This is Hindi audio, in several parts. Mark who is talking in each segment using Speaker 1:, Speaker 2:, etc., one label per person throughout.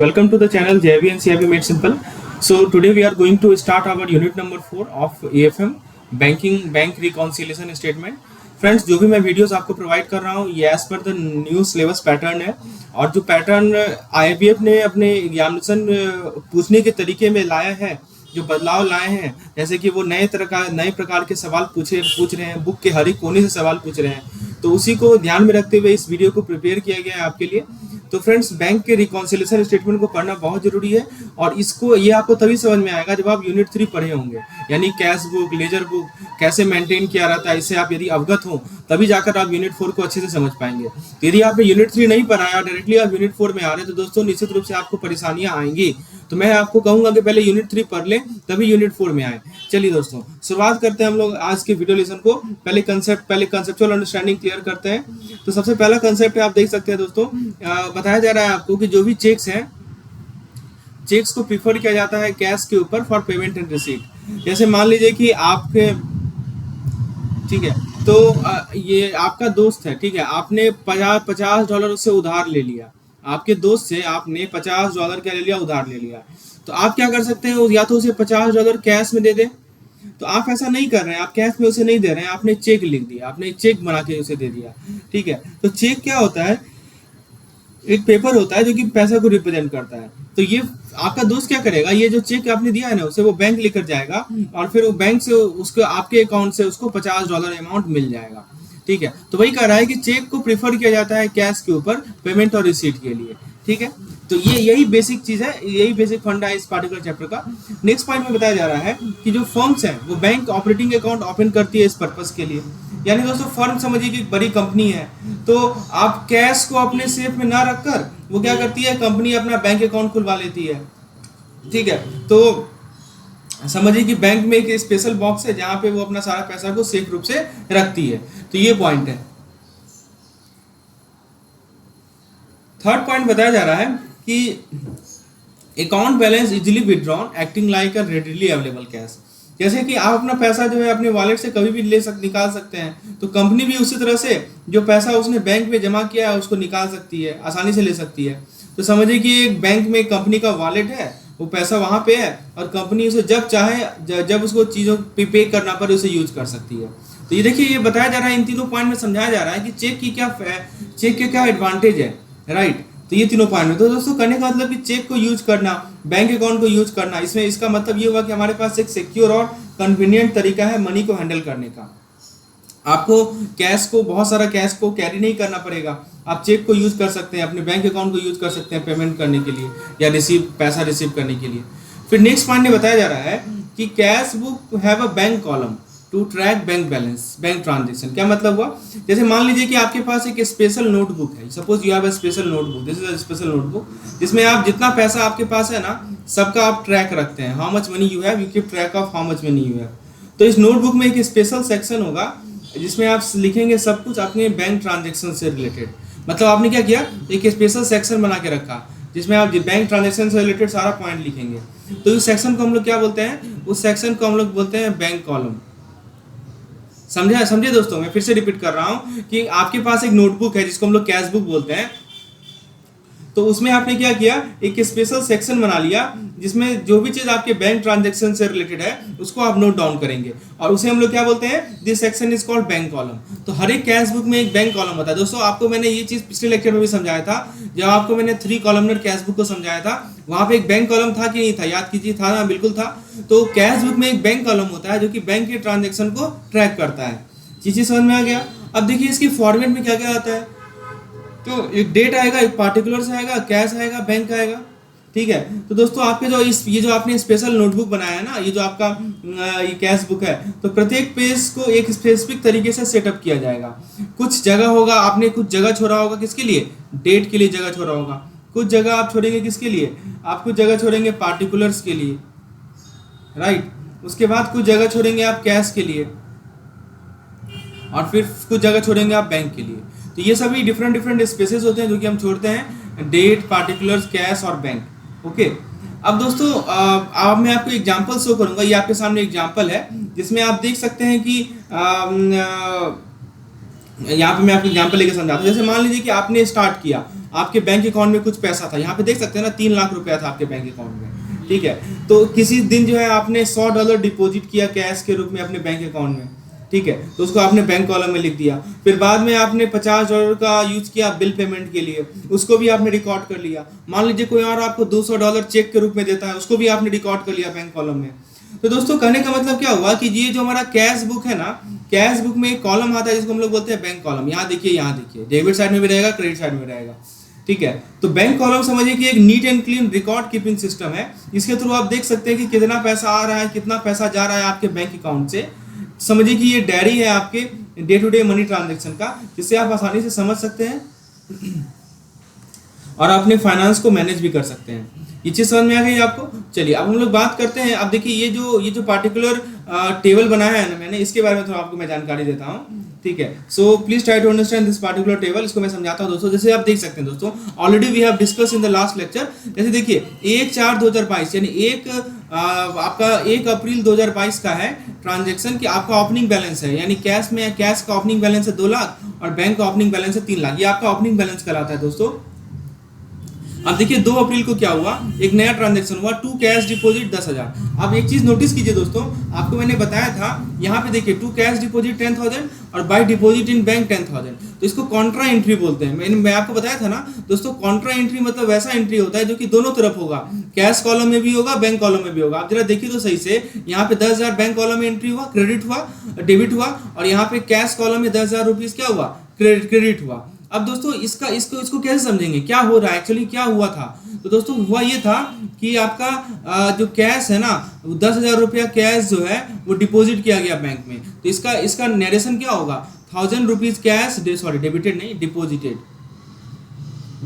Speaker 1: Welcome to the channel JIB and CIB Made Simple. So today we are going to start our unit number 4 of AFM Bank Reconciliation Statement. Friends, जो भी मैं वीडियोस आपको प्रोवाइड कर रहा हूँ ये as per the new syllabus pattern है और जो पैटर्न IBF ने अपने एग्जामिनेशन पूछने के तरीके में लाया है, जो बदलाव लाए हैं, जैसे कि वो नए प्रकार के सवाल पूछ रहे हैं, बुक के हर एक कोने से सवाल पूछ रहे हैं, तो उसी को ध्यान में रखते हुए इस वीडियो को प्रिपेयर किया गया है आपके लिए। तो फ्रेंड्स, बैंक के रिकॉन्सिलेशन स्टेटमेंट को पढ़ना बहुत जरूरी है और इसको ये आपको तभी समझ में आएगा जब आप यूनिट 3 पढ़े होंगे, यानी कैश बुक, लेजर बुक कैसे मेंटेन किया रहता है, इससे आप यदि अवगत हो तभी जाकर आप यूनिट 4 को अच्छे से समझ पाएंगे। यदि आपने यूनिट 3 नहीं पढ़ा है, डायरेक्टली आप यूनिट 4 में आ रहे हैं, तो दोस्तों निश्चित रूप से आपको परेशानियां आएंगी। तो मैं आपको कहूंगा कि पहले यूनिट 3 पढ़ लें तभी यूनिट 4 में आए। चलिए दोस्तों, शुरुआत करते हैं हम लोग आज के वीडियो लेसन को। पहले कंसेप्चुअल अंडरस्टैंडिंग क्लियर करते हैं। तो सबसे पहला कंसेप्ट है, आप देख सकते हैं दोस्तों, बताया जा रहा है आपको कि जो भी चेक्स हैं, चेक्स को प्रीफर किया जाता है कैश के ऊपर फॉर पेमेंट एंड रिसीट। जैसे मान लीजिए कि आपके, ठीक है, तो ये आपका दोस्त है, ठीक है, आपने $50 उससे उधार ले लिया, आपके दोस्त से आपने $50 क्या ले लिया, उधार ले लिया। तो आप क्या कर सकते हैं, या तो उसे $50 कैश में दे दे। तो आप ऐसा नहीं कर रहे हैं, आप कैश में उसे नहीं दे रहे हैं, आपने चेक लिख दिया, आपने चेक बना के उसे दे दिया, ठीक है। तो चेक क्या होता है, एक पेपर होता है जो कि पैसा को रिप्रेजेंट करता है। तो ये आपका दोस्त क्या करेगा, ये जो चेक आपने दिया है ना, उसे वो बैंक लेकर जाएगा और फिर वो बैंक से उसको आपके अकाउंट से उसको $50 अमाउंट मिल जाएगा, ठीक है। तो वही कह रहा है कि चेक को प्रेफर किया जाता है कैश के ऊपर पेमेंट और रिसीट के लिए, ठीक है। तो ये यही बेसिक चीज है, यही बेसिक फंडा है इस पार्टिकुलर चैप्टर का। नेक्स्ट पॉइंट में बताया जा रहा है कि जो फर्म्स हैं वो बैंक ऑपरेटिंग अकाउंट ओपन करती है इस पर्पस के लिए। यानी दोस्तों, फर्म समझिए कि एक बड़ी कंपनी है, तो आप कैश को अपने सेफ में ना रखकर वो क्या करती है, कंपनी अपना बैंक अकाउंट खुलवा लेती है, ठीक है। तो समझिए कि बैंक में एक स्पेशल बॉक्स है जहां पे वो अपना सारा पैसा को सेफ रूप से रखती है। तो ये पॉइंट है। थर्ड पॉइंट बताया जा रहा है कि account balance easily withdrawn acting like अ रेडिली अवेलेबल कैश। जैसे कि आप अपना पैसा जो है अपने वॉलेट से कभी भी निकाल सकते हैं, तो कंपनी भी उसी तरह से जो पैसा उसने बैंक में जमा किया है उसको निकाल सकती है, आसानी से ले सकती है। तो समझिए कि एक बैंक में कंपनी का वॉलेट है, वो पैसा वहां पे है और कंपनी उसे जब चाहे, जब उसको चीज़ों पे करना पड़े उसे यूज कर सकती है। तो ये देखिए, ये बताया जा रहा है, इन तीनों पॉइंट में समझाया जा रहा है कि चेक के क्या एडवांटेज है, राइट। तो ये तीनों पॉइंट में, तो दोस्तों कहने का मतलब कि चेक को यूज करना, बैंक अकाउंट को यूज करना, इसमें इसका मतलब ये हुआ कि हमारे पास एक सिक्योर और कन्वीनियंट तरीका है मनी को हैंडल करने का। आपको बहुत सारा कैश को कैरी नहीं करना पड़ेगा, आप चेक को यूज कर सकते हैं, अपने बैंक अकाउंट को यूज कर सकते हैं पेमेंट करने के लिए या पैसा रिसीव करने के लिए। फिर नेक्स्ट पॉइंट में बताया जा रहा है कि cash book have a bank column to track bank balance, bank transaction. क्या मतलब हुआ, जैसे मान लीजिए कि आपके पास एक स्पेशल नोटबुक है, suppose you have a special notebook, this is a special notebook, जिसमें आप जितना पैसा आपके पास है ना, सबका आप ट्रैक रखते हैं, how much money you have, you keep track of how much money you have. तो इस नोटबुक में एक स्पेशल सेक्शन होगा जिसमें आप लिखेंगे सब कुछ अपने बैंक ट्रांजेक्शन से रिलेटेड। मतलब आपने क्या किया, एक स्पेशल सेक्शन बना के रखा जिसमें आप बैंक ट्रांजेक्शन से रिलेटेड सारा पॉइंट लिखेंगे। तो इस सेक्शन को हम लोग क्या बोलते हैं, उस सेक्शन को हम लोग बोलते हैं बैंक कॉलम। समझे दोस्तों, मैं फिर से रिपीट कर रहा हूं कि आपके पास एक नोटबुक है जिसको हम लोग कैश बुक बोलते हैं। तो उसमें आपने क्या किया, एक स्पेशल सेक्शन बना लिया जिसमें जो भी चीज आपके बैंक ट्रांजैक्शन से रिलेटेड है उसको आप नोट डाउन करेंगे और उसे हम लोग क्या बोलते हैं, this section is called bank column. तो हर एक कैश बुक में एक बैंक कॉलम होता है। दोस्तों, आपको मैंने ये चीज पिछले लेक्चर में भी समझाया था, जब आपको मैंने 3 कॉलमनर कैश बुक को समझाया था, वहां पे एक बैंक कॉलम था कि नहीं था, याद कीजिए, था ना, बिल्कुल था। तो कैश बुक में एक बैंक कॉलम होता है जो कि बैंक के ट्रांजेक्शन को ट्रैक करता है। चीजें समझ में आ गया। अब देखिए इसकी फॉर्मेट में क्या क्या आता है, तो एक डेट आएगा, एक पार्टिकुलर्स आएगा, कैश आएगा, बैंक आएगा, ठीक है। तो दोस्तों, आपके जो ये जो आपने स्पेशल नोटबुक बनाया है ना, ये जो आपका ये कैश बुक है, तो प्रत्येक पेज को एक स्पेसिफिक तरीके से सेटअप किया जाएगा। कुछ जगह होगा, आपने कुछ जगह छोड़ा होगा किसके लिए, डेट के लिए जगह छोड़ा होगा, कुछ जगह आप छोड़ेंगे किसके लिए, आप कुछ जगह छोड़ेंगे पार्टिकुलर्स के लिए, राइट। उसके बाद कुछ जगह छोड़ेंगे आप कैश के लिए और फिर कुछ जगह छोड़ेंगे आप बैंक के लिए। तो ये सभी डिफरेंट स्पेसेस होते हैं जो कि हम छोड़ते हैं, डेट, पार्टिकुलर्स, कैश और बैंक, ओके। अब दोस्तों, अब मैं आपको एग्जांपल शो करूंगा। ये आपके सामने एग्जांपल है जिसमें आप देख सकते हैं कि यहाँ पे मैं आपको एग्जांपल लेके समझाता हूँ। जैसे मान लीजिए कि आपने स्टार्ट किया, आपके बैंक अकाउंट में कुछ पैसा था, यहाँ पे देख सकते हैं ना 3 लाख रुपया था आपके बैंक अकाउंट में, ठीक है। तो किसी दिन जो है आपने $100 डिपॉजिट किया कैश के रूप में अपने बैंक अकाउंट में, ठीक है, तो उसको आपने बैंक कॉलम में लिख दिया। फिर बाद में आपने $50 का यूज किया बिल पेमेंट के लिए, उसको भी आपने रिकॉर्ड कर लिया। मान लीजिए कोई और आपको $200 चेक के रूप में देता है, उसको भी आपने रिकॉर्ड कर लिया बैंक कॉलम में। तो दोस्तों कहने का मतलब क्या हुआ कि ये जो हमारा कैश बुक है ना, कैश बुक में एक कॉलम आता है जिसको हम लोग बोलते हैं बैंक कॉलम। यहाँ देखिए डेबिट साइड में भी रहेगा, क्रेडिट साइड में रहेगा, ठीक है। तो बैंक कॉलम समझिए कि एक neat and clean record keeping system है। इसके थ्रू आप देख सकते हैं कि कितना पैसा आ रहा है, कितना पैसा जा रहा है आपके बैंक अकाउंट से। समझिए कि ये डायरी है आपके day to day money transaction का, जिससे आप आसानी से समझ सकते हैं और अपने फाइनेंस को मैनेज भी कर सकते हैं। ये चीज समझ में आ गई आपको? चलिए अब हम लोग बात करते हैं। अब देखिए ये जो पार्टिकुलर टेबल बनाया है ना मैंने, इसके बारे में थोड़ा आपको मैं जानकारी देता हूँ, ठीक है। So please try to understand this particular table. इसको मैं समझाता हूँ दोस्तों। जैसे आप देख सकते हैं दोस्तों, already we have discuss in the last lecture. जैसे देखिए 1/4/2022 यानी आपका 1 अप्रैल 2022 का है ट्रांजेक्शन कि आपका ओपनिंग बैलेंस है, यानी कैश का ओपनिंग बैलेंस है 2 लाख और बैंक का ओपनिंग बैलेंस है 3 लाख। ये आपका ओपनिंग बैलेंस कहलाता है दोस्तों। अब देखिए 2 अप्रैल को क्या हुआ, एक नया ट्रांजैक्शन हुआ, टू कैश डिपॉजिट 10,000। अब एक चीज नोटिस कीजिए दोस्तों, आपको मैंने बताया था यहाँ पे देखिए टू कैश डिपॉजिट 10,000 और बाय डिपॉजिट इन बैंक 10,000। तो इसको कॉन्ट्रा एंट्री बोलते हैं। मैं आपको बताया था ना दोस्तों, कॉन्ट्रा एंट्री मतलब वैसा एंट्री होता है जो कि दोनों तरफ होगा, कैश कॉलम में भी होगा, बैंक कॉलम में भी होगा। आप जरा देखिए तो सही से, यहाँ पे 10,000 बैंक कॉलम में एंट्री हुआ, क्रेडिट हुआ, डेबिट हुआ, और यहाँ पे कैश कॉलम में 10,000 रुपीज क्या हुआ, क्रेडिट हुआ। अब दोस्तों इसको कैसे समझेंगे, क्या हो रहा है एक्चुअली, क्या हुआ था? तो दोस्तों हुआ ये था कि आपका जो कैश है ना, 10,000 रुपया कैश जो है वो डिपॉजिट किया गया बैंक में। तो इसका नरेशन क्या होगा, 1,000 रुपीज कैश, सॉरी डेबिटेड नहीं,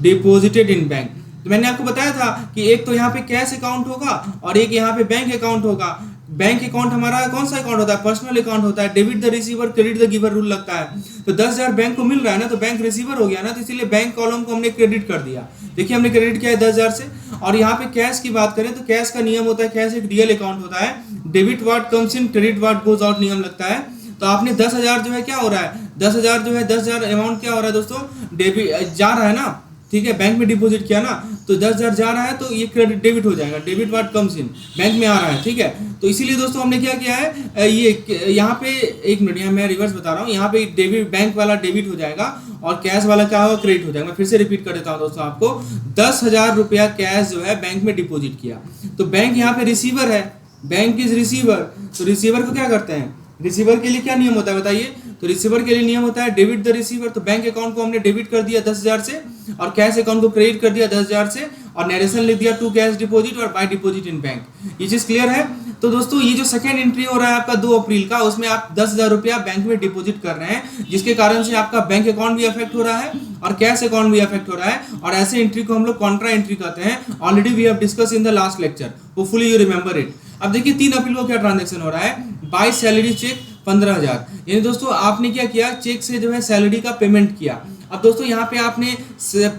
Speaker 1: डिपॉजिटेड इन बैंक। तो मैंने आपको बताया था कि एक तो यहाँ पे कैश अकाउंट होगा और एक यहाँ पे बैंक अकाउंट होगा। बैंक अकाउंट हमारा कौन सा अकाउंट होता है, पर्सनल अकाउंट होता है। Debit the receiver, credit the giver rule लगता है। तो 10,000 बैंक को मिल रहा है ना, तो बैंक रिसीवर हो गया ना, तो इसीलिए बैंक कॉलम को हमने क्रेडिट कर दिया। देखिए हमने क्रेडिट किया है 10,000 से। और यहाँ पे कैश की बात करें तो कैश का नियम होता है, कैश एक रियल अकाउंट होता है, debit what comes in, credit what goes out नियम लगता है। तो आपने 10,000 जो है क्या हो रहा है, 10,000 जो है 10,000 अमाउंट क्या हो रहा है दोस्तों, डेबिट जा रहा है ना, ठीक है, बैंक में डिपॉजिट किया ना, तो 10,000 जा रहा है तो ये क्रेडिट डेबिट हो जाएगा, debit what comes in, bank में आ रहा है, ठीक है। तो इसीलिए दोस्तों हमने क्या किया है, ये यहाँ पे एक मिनट, यहाँ मैं रिवर्स बता रहा हूँ, यहाँ पे डेबिट बैंक वाला डेबिट हो जाएगा और कैश वाला क्या होगा, क्रेडिट हो जाएगा। मैं फिर से रिपीट कर देता हूँ दोस्तों आपको, 10,000 रुपया कैश जो है बैंक में डिपॉजिट किया, तो बैंक यहाँ पे रिसीवर है, बैंक इज रिसीवर। तो रिसीवर को क्या करते हैं, रिसीवर के लिए क्या नियम होता है बताइए, तो रिसीवर के लिए नियम होता है डेबिट द रिसीवर। तो बैंक अकाउंट को हमने डेबिट कर दिया 10,000 से और कैश अकाउंट को क्रेडिट कर दिया 10,000 से और नरेशन लिख दिया टू कैश डिपॉजिट और बाय डिपॉजिट इन बैंक। ये चीज क्लियर है? तो दोस्तों ये जो सेकंड एंट्री हो रहा है आपका 2 अप्रैल का, उसमें आप 10,000 रुपया बैंक में डिपॉजिट कर रहे हैं, जिसके कारण से आपका बैंक अकाउंट भी अफेक्ट हो रहा है और कैश अकाउंट भी अफेक्ट हो रहा है। और ऐसे एंट्री को हम लोग कॉन्ट्रा एंट्री कहते हैं। Already we have discuss in the last lecture, hopefully you remember it. अब देखिए 3 अप्रैल को क्या ट्रांजेक्शन हो रहा है, बाय सैलरी चेक 15,000। यानी दोस्तों आपने क्या किया, चेक से जो है सैलरी का पेमेंट किया। अब दोस्तों यहाँ पे आपने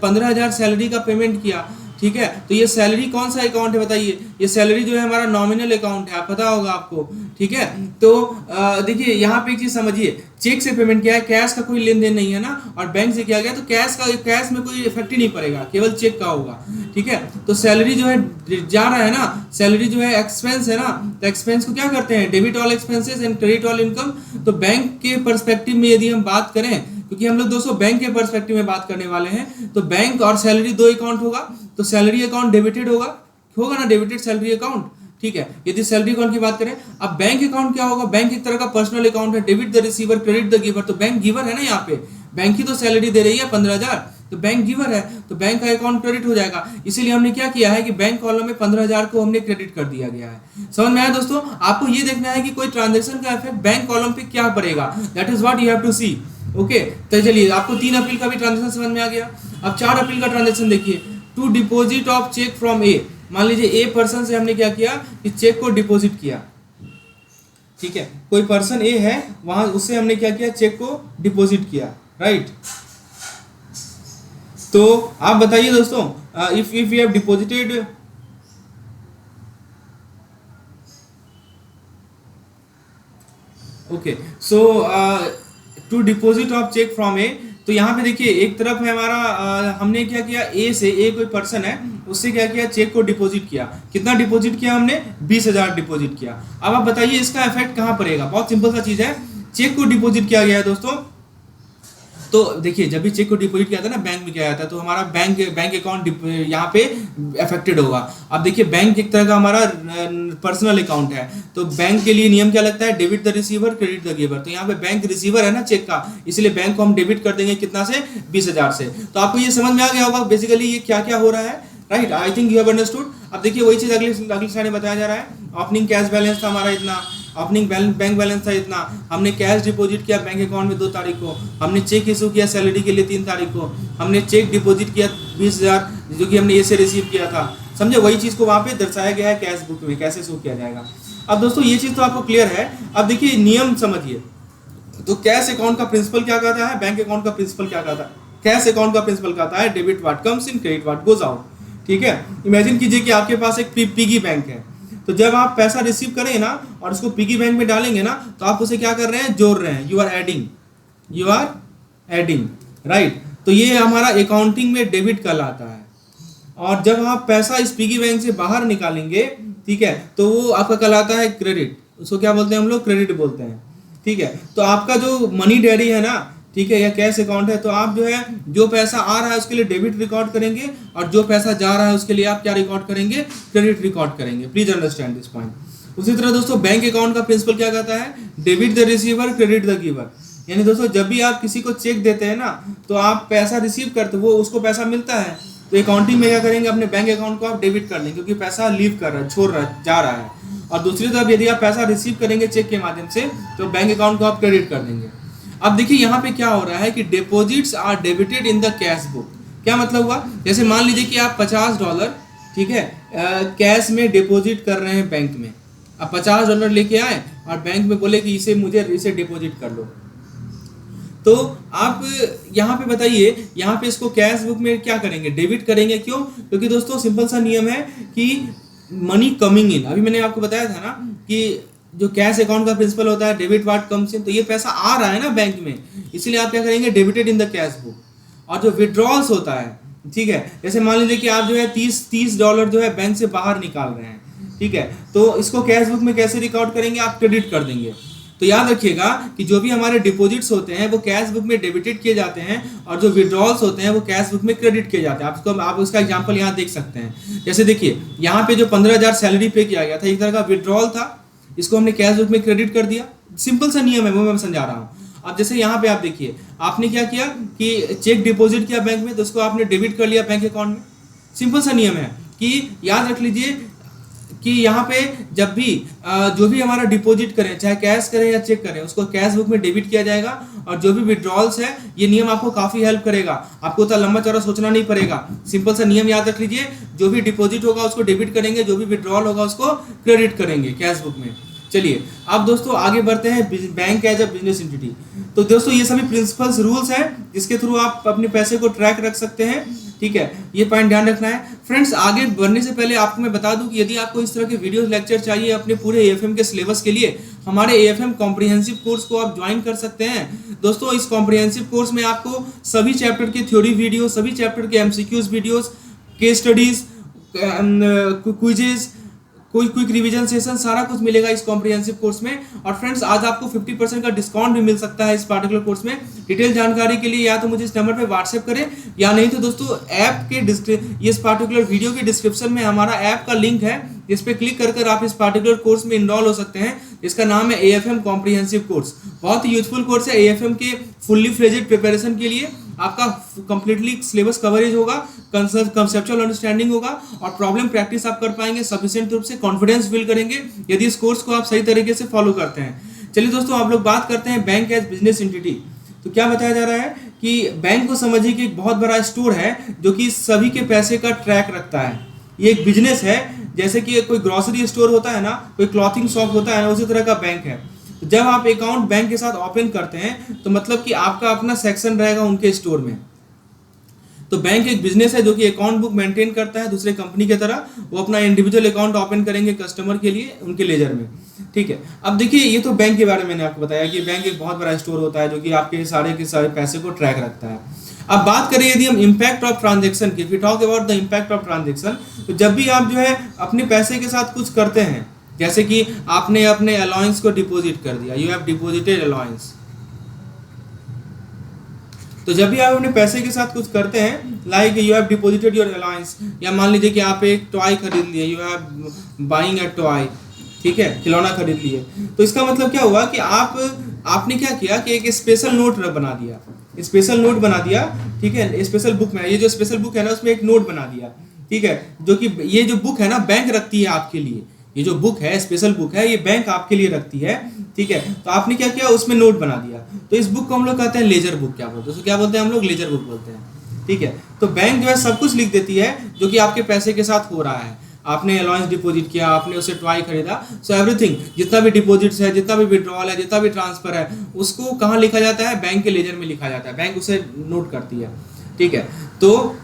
Speaker 1: 15,000 सैलरी का पेमेंट किया, ठीक है। तो ये सैलरी कौन सा अकाउंट है बताइए, ये सैलरी जो है हमारा नॉमिनल अकाउंट है, पता होगा आपको, ठीक है। तो देखिए यहाँ पे एक चीज समझिए, चेक से पेमेंट किया है, कैश का कोई लेन देन नहीं है ना, और बैंक से किया गया, तो कैश में कोई इफेक्ट ही नहीं पड़ेगा, केवल चेक का होगा, ठीक है। तो सैलरी जो है जा रहा है ना, सैलरी जो है एक्सपेंस है ना, तो एक्सपेंस को क्या करते हैं, debit all expenses and credit all income. तो बैंक के पर्सपेक्टिव में यदि हम बात करें, क्योंकि हम लोग दोस्तों बैंक के पर्सपेक्टिव में बात करने वाले हैं, तो बैंक और सैलरी 2 अकाउंट होगा, तो सैलरी अकाउंट डेबिटेड होगा ना, डेबिटेड सैलरी अकाउंट, ठीक है। यदि सैलरी अकाउंट की बात करें, अब बैंक अकाउंट क्या होगा, बैंक एक तरह का पर्सनल अकाउंट है, debit the receiver, credit the giver. तो बैंक गिवर है ना, यहाँ पे बैंक ही तो सैलरी दे रही है 15,000, तो बैंक गिवर है, तो बैंक का अकाउंट क्रेडिट हो जाएगा। इसीलिए हमने क्या किया है कि बैंक कॉलम में 15,000 को हमने क्रेडिट कर दिया गया है। समझ में आया दोस्तों? आपको ये देखना है कि कोई ट्रांजेक्शन का इफेक्ट बैंक कॉलम पे क्या पड़ेगा, that is what you have to see. Okay, तो चलिए आपको 3 अप्रैल का भी ट्रांजेक्शन समझ में आ गया। अब 4 अप्रैल का ट्रांजेक्शन देखिए, to deposit of cheque from A. मान लीजिए ए पर्सन से हमने क्या किया कि चेक को डिपॉजिट किया, ठीक है। कोई पर्सन ए है, वहां उससे हमने क्या किया, चेक को डिपॉजिट किया, राइट। तो आप बताइए दोस्तों, if you have deposited, okay, so to deposit of cheque from A, तो यहाँ पे देखिए एक तरफ है हमारा हमने क्या किया, ए कोई पर्सन है, उससे क्या किया, चेक को डिपॉजिट किया। कितना डिपॉजिट किया हमने, 20,000 डिपॉजिट किया। अब आप बताइए इसका इफेक्ट कहाँ पड़ेगा। बहुत सिंपल सा चीज है, चेक को डिपॉजिट किया गया है दोस्तों। तो देखिए जब भी चेक को डिपॉजिट किया था ना बैंक में किया जाता है, तो हमारा बैंक अकाउंट यहाँ पे अफेक्टेड होगा। अब देखिए बैंक एक तरह का हमारा पर्सनल अकाउंट है, तो बैंक के लिए नियम क्या लगता है, debit the receiver credit the giver. तो यहाँ पे बैंक रिसीवर है ना चेक का, इसलिए बैंक को हम डेबिट कर देंगे कितना से, 20,000 से। तो आपको ये समझ में आ गया होगा बेसिकली ये क्या क्या हो रहा है, right. I think you have understood. अब देखिए वही चीज अगली स्लाइड में बताया जा रहा है। ओपनिंग कैश बैलेंस था हमारा इतना, ओपनिंग बैंक बैलेंस था इतना, हमने कैश डिपॉजिट किया बैंक अकाउंट में 2 तारीख को, हमने चेक इशू किया सैलरी के लिए 3 तारीख को, हमने चेक डिपॉजिट किया 20,000 जो कि हमने ए से रिसीव किया था। समझे, वही चीज को वहां पे दर्शाया गया है कैश बुक में कैसे शो किया जाएगा। अब दोस्तों ये चीज तो आपको क्लियर है। अब देखिए नियम समझिए। तो कैश अकाउंट का प्रिंसिपल क्या कहता है, बैंक अकाउंट का प्रिंसिपल क्या कहता है। कैश अकाउंट का प्रिंसिपल कहता है debit what comes in credit what goes out. ठीक है, इमेजिन कीजिए कि आपके पास एक पिगी बैंक है, तो जब आप पैसा रिसीव करें ना और उसको पिगी बैंक में डालेंगे ना, तो आप उसे क्या कर रहे हैं, जोड़ रहे हैं, यू आर एडिंग, राइट। तो ये हमारा अकाउंटिंग में डेबिट कहलाता है। और जब आप पैसा इस पिगी बैंक से बाहर निकालेंगे, ठीक है, तो वो आपका कहलाता है क्रेडिट। उसको क्या बोलते हैं हम लोग, क्रेडिट बोलते हैं। ठीक है, तो आपका जो मनी डायरी है ना, ठीक है, या कैश अकाउंट है, तो आप जो है जो पैसा आ रहा है उसके लिए डेबिट रिकॉर्ड करेंगे, और जो पैसा जा रहा है उसके लिए आप क्या रिकॉर्ड करेंगे, क्रेडिट रिकॉर्ड करेंगे। Please understand this point. उसी तरह दोस्तों बैंक अकाउंट का प्रिंसिपल क्या कहता है, debit the receiver credit the giver. यानी दोस्तों जब भी आप किसी को चेक देते हैं ना, तो आप पैसा रिसीव करते, वो उसको पैसा मिलता है, तो अकाउंटिंग में क्या करेंगे, अपने बैंक अकाउंट को आप डेबिट कर लेंगे, क्योंकि पैसा लीव कर रहा है, छोड़ रहा है, जा रहा है। और दूसरी तरफ यदि आप पैसा रिसीव करेंगे चेक के माध्यम से, तो बैंक अकाउंट को आप क्रेडिट कर देंगे। अब देखिए यहाँ पे क्या हो रहा है कि deposits are debited in the cash book. क्या मतलब हुआ, जैसे मान लीजिए कि आप $50, ठीक है, कैश में डिपॉजिट कर रहे हैं बैंक में। अब $50 लेके आए और बैंक में बोले कि इसे डिपॉजिट कर लो, तो आप यहाँ पे बताइए, यहाँ पे इसको कैश बुक में क्या करेंगे, डेबिट करेंगे। क्यों, क्योंकि दोस्तों सिंपल सा नियम है कि मनी कमिंग इन, अभी मैंने आपको बताया था ना कि जो कैश अकाउंट का प्रिंसिपल होता है डेबिट व्हाट कम्स इन, तो ये पैसा आ रहा है ना बैंक में, इसीलिए आप क्या करेंगे, debited in the cash book. और जो विड्रॉल्स होता है, ठीक है, जैसे मान लीजिए कि आप जो है $30 जो है बैंक से बाहर निकाल रहे हैं, ठीक है, तो इसको कैश बुक में कैसे रिकॉर्ड करेंगे, आप क्रेडिट कर देंगे। तो याद रखिएगा कि जो भी हमारे डिपॉजिट्स होते हैं वो कैश बुक में डेबिटेड किए जाते हैं, और जो विड्रॉल्स होते हैं वो कैश बुक में क्रेडिट किए जाते हैं। आप उसका एग्जांपल यहाँ देख सकते हैं। जैसे देखिए यहाँ पे जो 15,000 सैलरी पे किया गया था, एक तरह का विड्रॉल था, इसको हमने कैश बुक में क्रेडिट कर दिया। सिंपल सा नियम है, वो मैं समझा रहा हूँ। अब जैसे यहाँ पे आप देखिए, आपने क्या किया कि चेक डिपॉजिट किया बैंक में, तो उसको आपने डेबिट कर लिया बैंक अकाउंट में। सिंपल सा नियम है कि याद रख लीजिए कि यहाँ पे जब भी जो भी हमारा डिपॉजिट करें, चाहे कैश करें या चेक करें, उसको कैश बुक में डेबिट किया जाएगा। और जो भी विड्रॉल्स है, ये नियम आपको काफी हेल्प करेगा, आपको उतना लंबा चौड़ा सोचना नहीं पड़ेगा। सिंपल सा नियम याद रख लीजिए, जो भी डिपॉजिट होगा उसको डेबिट करेंगे, जो भी विड्रॉल होगा उसको क्रेडिट करेंगे कैश बुक में। चलिए अब दोस्तों आगे बढ़ते हैं, bank as a business entity. तो दोस्तों ये सभी प्रिंसिपल्स रूल्स हैं जिसके थ्रू आप अपने पैसे को ट्रैक रख सकते हैं, ठीक है, ये पॉइंट ध्यान रखना है। फ्रेंड्स आगे बढ़ने से पहले आपको मैं बता दूं कि यदि आपको इस तरह के वीडियो लेक्चर चाहिए अपने पूरे एएफएम के सिलेबस के लिए, हमारे एएफएम कॉम्प्रिहेंसिव कोर्स को आप ज्वाइन कर सकते हैं। दोस्तों इस कॉम्प्रिहेंसिव कोर्स में आपको सभी चैप्टर के थ्योरी वीडियो, सभी चैप्टर के MCQs videos, case studies, quizzes, कोई क्विक रिवीजन सेशन, सारा कुछ मिलेगा इस कॉम्प्रिहेंसिव कोर्स में। और फ्रेंड्स आज आपको 50% का डिस्काउंट भी मिल सकता है इस पार्टिकुलर कोर्स में। डिटेल जानकारी के लिए या तो मुझे इस नंबर पे व्हाट्सएप करें, या नहीं तो दोस्तों ऐप के इस पार्टिकुलर वीडियो के डिस्क्रिप्शन में हमारा ऐप का लिंक है, जिस पे क्लिक कर आप इस पार्टिकुलर कोर्स में इनरोल हो सकते हैं, जिसका नाम है एएफएम कॉम्प्रिहेंसिव कोर्स। बहुत ही यूजफुल कोर्स है एएफएम के फुल्ली फ्लेजेड प्रिपरेशन के लिए। आपका कंप्लीटली सिलेबस कवरेज होगा, कंसेप्चुअल अंडरस्टैंडिंग होगा, और प्रॉब्लम प्रैक्टिस आप कर पाएंगे, सफिशिएंट रूप से कॉन्फिडेंस फील करेंगे यदि इस कोर्स को आप सही तरीके से फॉलो करते हैं। चलिए दोस्तों आप लोग बात करते हैं बैंक एज बिजनेस एंटिटी। तो क्या बताया जा रहा है कि बैंक को समझिए कि एक बहुत बड़ा स्टोर है जो कि सभी के पैसे का ट्रैक रखता है। ये एक बिजनेस है, जैसे कि कोई ग्रोसरी स्टोर होता है ना, कोई क्लॉथिंग शॉप होता है ना, उसी तरह का बैंक है। जब आप अकाउंट बैंक के साथ ओपन करते हैं तो मतलब कि आपका अपना सेक्शन रहेगा उनके स्टोर में। तो बैंक एक बिजनेस है जो कि अकाउंट बुक मेंटेन करता है दूसरे कंपनी की तरह। वो अपना इंडिविजुअल अकाउंट ओपन करेंगे कस्टमर के लिए उनके लेजर में, ठीक है। अब देखिए ये तो बैंक के बारे में मैंने आपको बताया कि बैंक एक बहुत बड़ा स्टोर होता है जो कि आपके सारे के सारे पैसे को ट्रैक रखता है। अब बात करें यदि हम इम्पैक्ट ऑफ ट्रांजेक्शन की, we talk about the impact of transaction, तो जब भी आप जो है अपने पैसे के साथ कुछ करते हैं, जैसे कि आपने अपने अलाउंस को डिपॉजिट कर दिया, यू हैव डिपॉजिटेड अलाउंस, तो जब भी आप अपने पैसे के साथ कुछ करते हैं like you have deposited your allowance, या मान लीजिए कि आप एक टॉय खरीद लिए, you have buying a toy, ठीक है, खिलौना खरीद लिए, तो इसका मतलब क्या हुआ कि आपने क्या किया कि एक स्पेशल नोट बना दिया, स्पेशल नोट बना दिया, ठीक है, स्पेशल बुक में, ये जो स्पेशल बुक है ना उसमें एक नोट बना दिया, ठीक है, जो कि ये जो बुक है ना बैंक रखती है आपके लिए, ये जो बुक है स्पेशल बुक है ये बैंक आपके लिए रखती है, ठीक है। तो आपने क्या किया उसमें नोट बना दिया, तो इस बुक को हम लोग कहते हैं लेजर बुक, क्या बोलते हैं, क्या बोलते हैं हम लोग, लेजर बुक बोलते हैं, ठीक है। तो बैंक जो है सब कुछ लिख देती है जो कि आपके पैसे के साथ हो रहा है, आपने अलाउंस डिपॉजिट किया, आपने उसे टॉय खरीदा, सो एवरीथिंग जितना भी डिपॉजिट्स है, जितना भी विड्रॉल है, जितना भी ट्रांसफर है, उसको कहाँ लिखा जाता है, बैंक के लेजर में लिखा जाता है, बैंक उसे नोट करती है, ठीक है। तो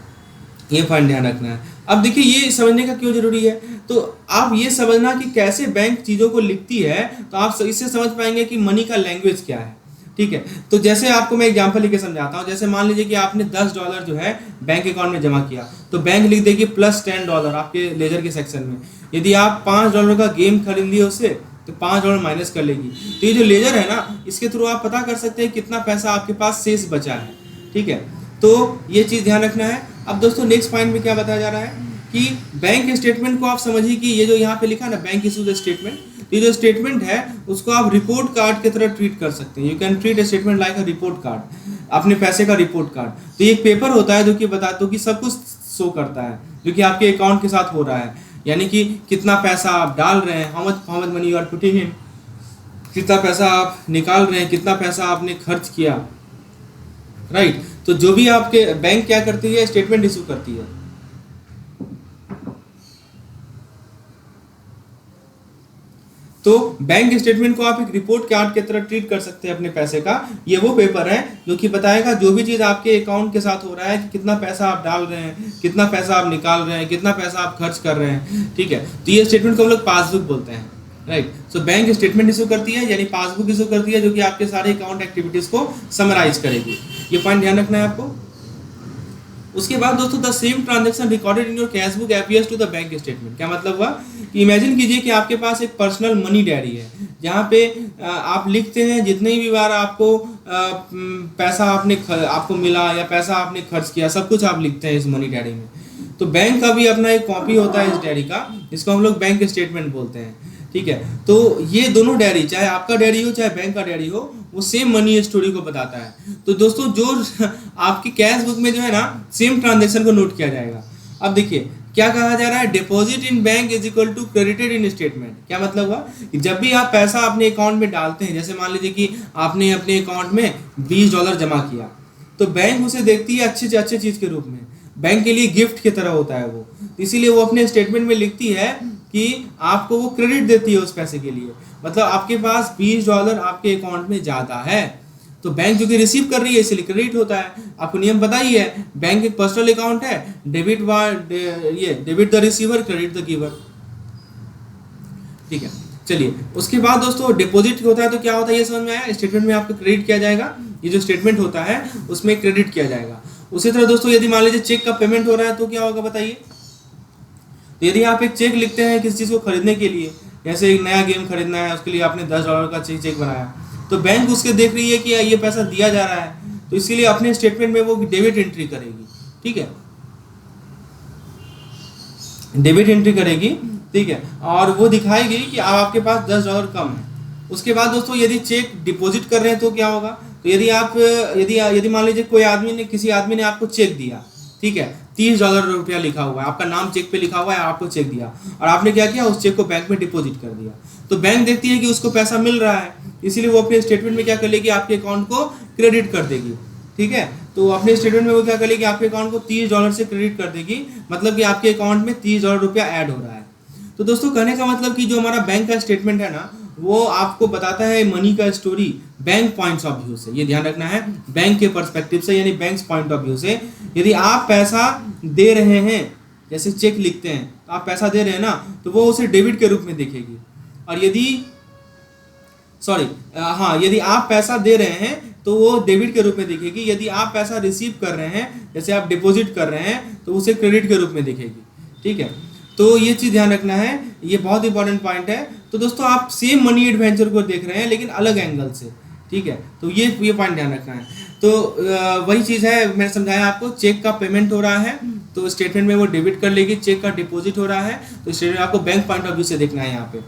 Speaker 1: ये पॉइंट ध्यान रखना है। अब देखिए ये समझने का क्यों जरूरी है, तो आप ये समझना कि कैसे बैंक चीज़ों को लिखती है, तो आप इससे समझ पाएंगे कि मनी का लैंग्वेज क्या है, ठीक है। तो जैसे आपको मैं एग्जांपल लेके समझाता हूँ, जैसे मान लीजिए कि आपने $10 जो है बैंक अकाउंट में जमा किया, तो बैंक लिख देगी +$10 आपके लेजर के सेक्शन में। यदि आप $5 का गेम खरीद लिए उससे, तो $5 माइनस कर लेगी। तो ये जो लेजर है ना, इसके थ्रू आप पता कर सकते हैं कितना पैसा आपके पास शेष बचा है, ठीक है। तो ये चीज़ ध्यान रखना है। अब दोस्तों नेक्स्ट पॉइंट में क्या बताया जा रहा है कि बैंक स्टेटमेंट को आप समझिए कि ये जो यहाँ पे लिखा है ना, बैंक इशूज स्टेटमेंट, ये जो स्टेटमेंट है उसको आप रिपोर्ट कार्ड की तरह ट्रीट कर सकते हैं। You can treat a statement like a report card, अपने पैसे का रिपोर्ट कार्ड। तो ये एक पेपर होता है जो कि बताता है कि सब कुछ शो करता है जो कि आपके अकाउंट के साथ हो रहा है, यानी कि कितना पैसा आप डाल रहे हैं, how much money you are putting in, कितना पैसा आप निकाल रहे हैं, कितना पैसा आपने खर्च किया, राइट। तो जो भी आपके बैंक क्या करती है, स्टेटमेंट इशू करती है। तो बैंक स्टेटमेंट को आप एक रिपोर्ट कार्ड की तरह ट्रीट कर सकते हैं अपने पैसे का। ये वो पेपर है जो कि बताएगा जो भी चीज़ आपके अकाउंट के साथ हो रहा है, कि कितना पैसा आप डाल रहे हैं, कितना पैसा आप निकाल रहे हैं, कितना पैसा आप खर्च कर रहे हैं, ठीक है। तो ये स्टेटमेंट को हम लोग पासबुक बोलते हैं, right. So bank statement issue करती है, यानी पासबुक इशू करती है, जो कि आपके सारे अकाउंट एक्टिविटीज को समराइज करेगी। ये पॉइंट ध्यान रखना है आपको। उसके बाद दोस्तों the same transaction recorded in your cash book appears to the bank statement. क्या मतलब हुआ कि इमेजिन कीजिए कि आपके पास एक पर्सनल मनी डायरी है, जहाँ पे आप लिखते हैं जितनी भी बार आपको पैसा आपको मिला या पैसा आपने खर्च किया, सब कुछ आप लिखते हैं इस मनी डायरी में। तो बैंक का भी अपना एक कॉपी होता है इस डायरी का, जिसको हम लोग बैंक स्टेटमेंट बोलते हैं, ठीक है। तो ये दोनों डायरी, चाहे आपका डायरी हो चाहे बैंक का डायरी हो, वो सेम मनी स्टोरी को बताता है। तो दोस्तों जो आपकी कैश बुक में जो है ना, सेम ट्रांजैक्शन को नोट किया जाएगा। अब देखिए क्या कहा जा रहा है, deposit in bank is equal to credited in statement. क्या मतलब हुआ कि जब भी आप पैसा अपने अकाउंट में डालते हैं, जैसे मान लीजिए कि आपने अपने अकाउंट में $20 जमा किया, तो बैंक उसे देखती है अच्छे से अच्छे चीज़ के रूप में, बैंक के लिए गिफ्ट की तरह होता है वो, इसीलिए वो अपने स्टेटमेंट में लिखती है कि आपको वो क्रेडिट देती है उस पैसे के लिए। मतलब आपके पास $20 आपके अकाउंट में ज़्यादा है, तो बैंक जो कि रिसीव कर रही है इसलिए क्रेडिट होता है। आपको नियम पता ही है, बैंक एक पर्सनल अकाउंट है, debit the receiver, credit the giver, ठीक है। चलिए उसके बाद दोस्तों डिपॉजिट होता है, तो क्या होता है ये समझ में आया। स्टेटमेंट में आपको क्रेडिट किया जाएगा, ये जो स्टेटमेंट होता है उसमें क्रेडिट किया जाएगा। उसी तरह दोस्तों यदि मान लीजिए चेक का पेमेंट हो रहा है, तो क्या होगा बताइए। यदि आप एक चेक लिखते हैं किसी चीज़ को खरीदने के लिए, जैसे एक नया गेम खरीदना है, उसके लिए आपने $10 का चेक बनाया, तो बैंक उसके देख रही है कि ये पैसा दिया जा रहा है, तो इसीलिए अपने स्टेटमेंट में वो डेबिट एंट्री करेगी, ठीक है, डेबिट एंट्री करेगी, ठीक है, और वो दिखाएगी कि अब आपके पास $10 कम है। उसके बाद दोस्तों यदि चेक डिपॉजिट कर रहे हैं तो क्या होगा, तो यदि मान लीजिए किसी आदमी ने आपको चेक दिया, ठीक है, $30 लिखा हुआ है, आपका नाम चेक पे लिखा हुआ है, आपको चेक दिया और आपने क्या किया, उस चेक को बैंक में डिपॉजिट कर दिया। तो बैंक देखती है कि उसको पैसा मिल रहा है, इसीलिए वो अपने स्टेटमेंट में क्या कर लेगी, आपके अकाउंट को क्रेडिट कर देगी, ठीक है। तो अपने स्टेटमेंट में वो क्या कर लेगी, आपके अकाउंट को $30 से क्रेडिट कर देगी, मतलब कि आपके अकाउंट में $30 ऐड हो रहा है। तो दोस्तों कहने का मतलब कि जो हमारा बैंक का स्टेटमेंट है ना, वो आपको बताता है मनी का story bank points of view से। ये ध्यान रखना है, बैंक के पर्सपेक्टिव से, यानी बैंक पॉइंट ऑफ व्यू से। यदि आप पैसा दे रहे हैं, जैसे चेक लिखते हैं तो आप पैसा दे रहे हैं ना, तो वो उसे डेबिट के रूप में देखेगी। और यदि यदि आप पैसा दे रहे हैं तो वो डेबिट के रूप में दिखेगी। यदि आप पैसा रिसीव कर रहे हैं, जैसे आप डिपॉजिट कर रहे हैं, तो उसे क्रेडिट के रूप में दिखेगी। ठीक है, तो ये चीज़ ध्यान रखना है, ये बहुत इंपॉर्टेंट पॉइंट है। तो दोस्तों आप सेम मनी एडवेंचर को देख रहे हैं लेकिन अलग एंगल से। ठीक है, तो ये पॉइंट ध्यान रखना है। तो वही चीज़ है, मैंने समझाया आपको। चेक का पेमेंट हो रहा है तो स्टेटमेंट में वो डेबिट कर लेगी, चेक का डिपॉजिट हो रहा है तो स्टेटमेंट आपको बैंक पॉइंट ऑफ व्यू से देखना है यहाँ पे।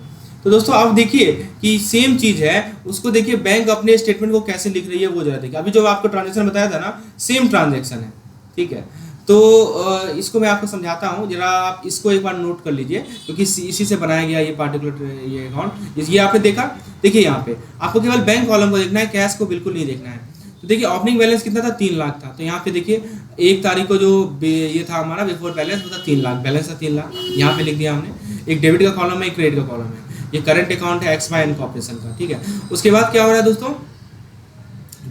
Speaker 1: तो दोस्तों आप देखिए कि सेम चीज़ है, उसको देखिए बैंक अपने स्टेटमेंट को कैसे लिख रही है वो जरा देखिए। अभी जो आपको ट्रांजेक्शन बताया था ना, सेम ट्रांजेक्शन है। ठीक है, तो इसको मैं आपको समझाता हूँ, जरा आप इसको एक बार नोट कर लीजिए, क्योंकि इसी से बनाया गया ये पार्टिकुलर ये अकाउंट। ये आपने देखा, देखिए यहाँ पे आपको केवल बैंक कॉलम को देखना है, कैश को बिल्कुल नहीं देखना है। तो देखिए ओपनिंग बैलेंस कितना था, 3 लाख था। तो यहाँ पे देखिए 1 तारीख को जो ये था हमारा बिफोर बैलेंस, वो था 3 लाख, बैलेंस था 3 लाख, यहाँ पे लिख दिया हमने। एक डेबिट का कॉलम है, एक क्रेडिट का कॉलम है। ये करंट अकाउंट है XYN कॉर्पोरेशन का। ठीक है, उसके बाद क्या हो रहा है दोस्तों,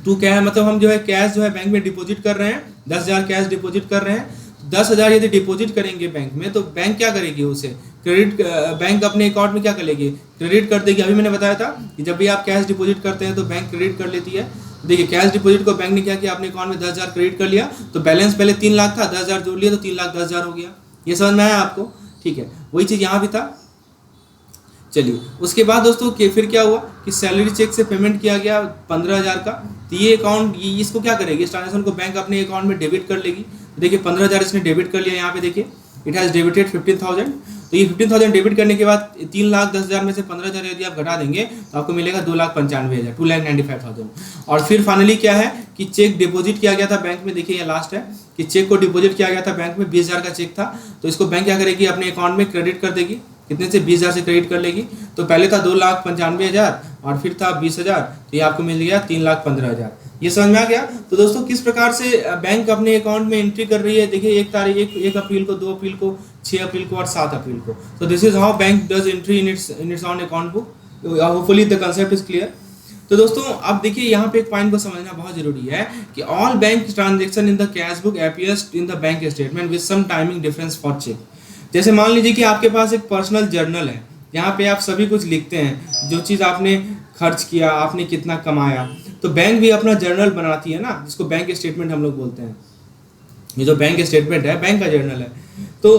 Speaker 1: टू क्या है, मतलब हम जो है कैश जो है बैंक में डिपॉजिट कर रहे हैं, 10,000 कैश डिपॉजिट कर रहे हैं। 10,000 यदि डिपॉजिट करेंगे बैंक में, तो बैंक क्या करेगी, उसे क्रेडिट, बैंक अपने अकाउंट में क्या करेगी, क्रेडिट कर देगी। अभी मैंने बताया था कि जब भी आप कैश डिपॉजिट करते हैं तो बैंक क्रेडिट कर लेती है। देखिए कैश डिपॉजिट को बैंक ने क्या किया, अपने अकाउंट में 10,000 क्रेडिट कर लिया, तो बैलेंस पहले 3 लाख था, 10,000 जोड़ लिया तो 3,10,000 हो गया। ये समझ में आया आपको? ठीक है, वही चीज़ यहाँ भी था। चलिए उसके बाद दोस्तों फिर क्या हुआ कि सैलरी चेक से पेमेंट किया गया 15,000 का। तो ये अकाउंट इसको क्या करेगी, इस ट्रांजेक्शन को बैंक अपने अकाउंट में डेबिट कर लेगी। देखिए 15,000 इसने डेबिट कर लिया, यहाँ पे देखिए इट हैज़ डेबिटेड 15,000। तो ये 15,000 डेबिट करने के बाद 3,10,000 में से 15,000 यदि आप घटा देंगे तो आपको मिलेगा 2,95,000, 2,95,000। और फिर फाइनली क्या है कि चेक डिपॉजिट किया गया था बैंक में। देखिए ये लास्ट है कि चेक को डिपॉजिट किया गया था बैंक में, 20,000 का चेक था। तो इसको बैंक क्या करेगी, अपने अकाउंट में क्रेडिट कर देगी। कितने से, 20,000 से क्रेडिट कर लेगी। तो पहले था 2,95,000 और फिर था 20,000, तो ये आपको मिल गया 3,15,000। ये समझ में आ गया? तो दोस्तों किस प्रकार से बैंक अपने अकाउंट में एंट्री कर रही है, देखिए 1 अप्रैल को, 2 अप्रैल को, 6 अप्रैल को और 7 अप्रैल को। तो this is how bank does entry in its on account book. Hopefully the concept is clear. तो दोस्तों अब देखिए यहाँ पे एक पॉइंट को समझना बहुत जरूरी है कि all bank transaction in the cash book appears in the bank statement with some timing difference for cheque. जैसे मान लीजिए कि आपके पास एक पर्सनल जर्नल है, यहाँ पे आप सभी कुछ लिखते हैं, जो चीज़ आपने खर्च किया, आपने कितना कमाया। तो बैंक भी अपना जर्नल बनाती है ना, जिसको बैंक स्टेटमेंट हम लोग बोलते हैं। ये जो बैंक स्टेटमेंट है, बैंक का जर्नल है। तो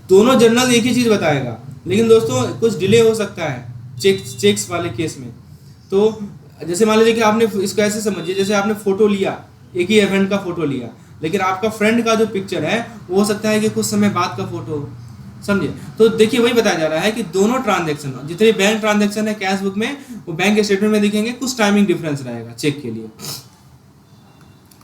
Speaker 1: दोनों जर्नल एक ही चीज़ बताएगा, लेकिन दोस्तों कुछ डिले हो सकता है चेक्स वाले केस में। तो जैसे मान लीजिए कि आपने, इसको ऐसे समझिए, जैसे आपने फोटो लिया, एक ही इवेंट का फोटो लिया, लेकिन आपका फ्रेंड का जो पिक्चर है वो हो सकता है कि कुछ समय बाद का फोटो हो, समझे? तो देखिए वही बताया जा रहा है कि दोनों ट्रांजैक्शन, जितने बैंक ट्रांजैक्शन है कैश बुक में, वो बैंक स्टेटमेंट में दिखेंगे, कुछ टाइमिंग डिफरेंस रहेगा चेक के लिए।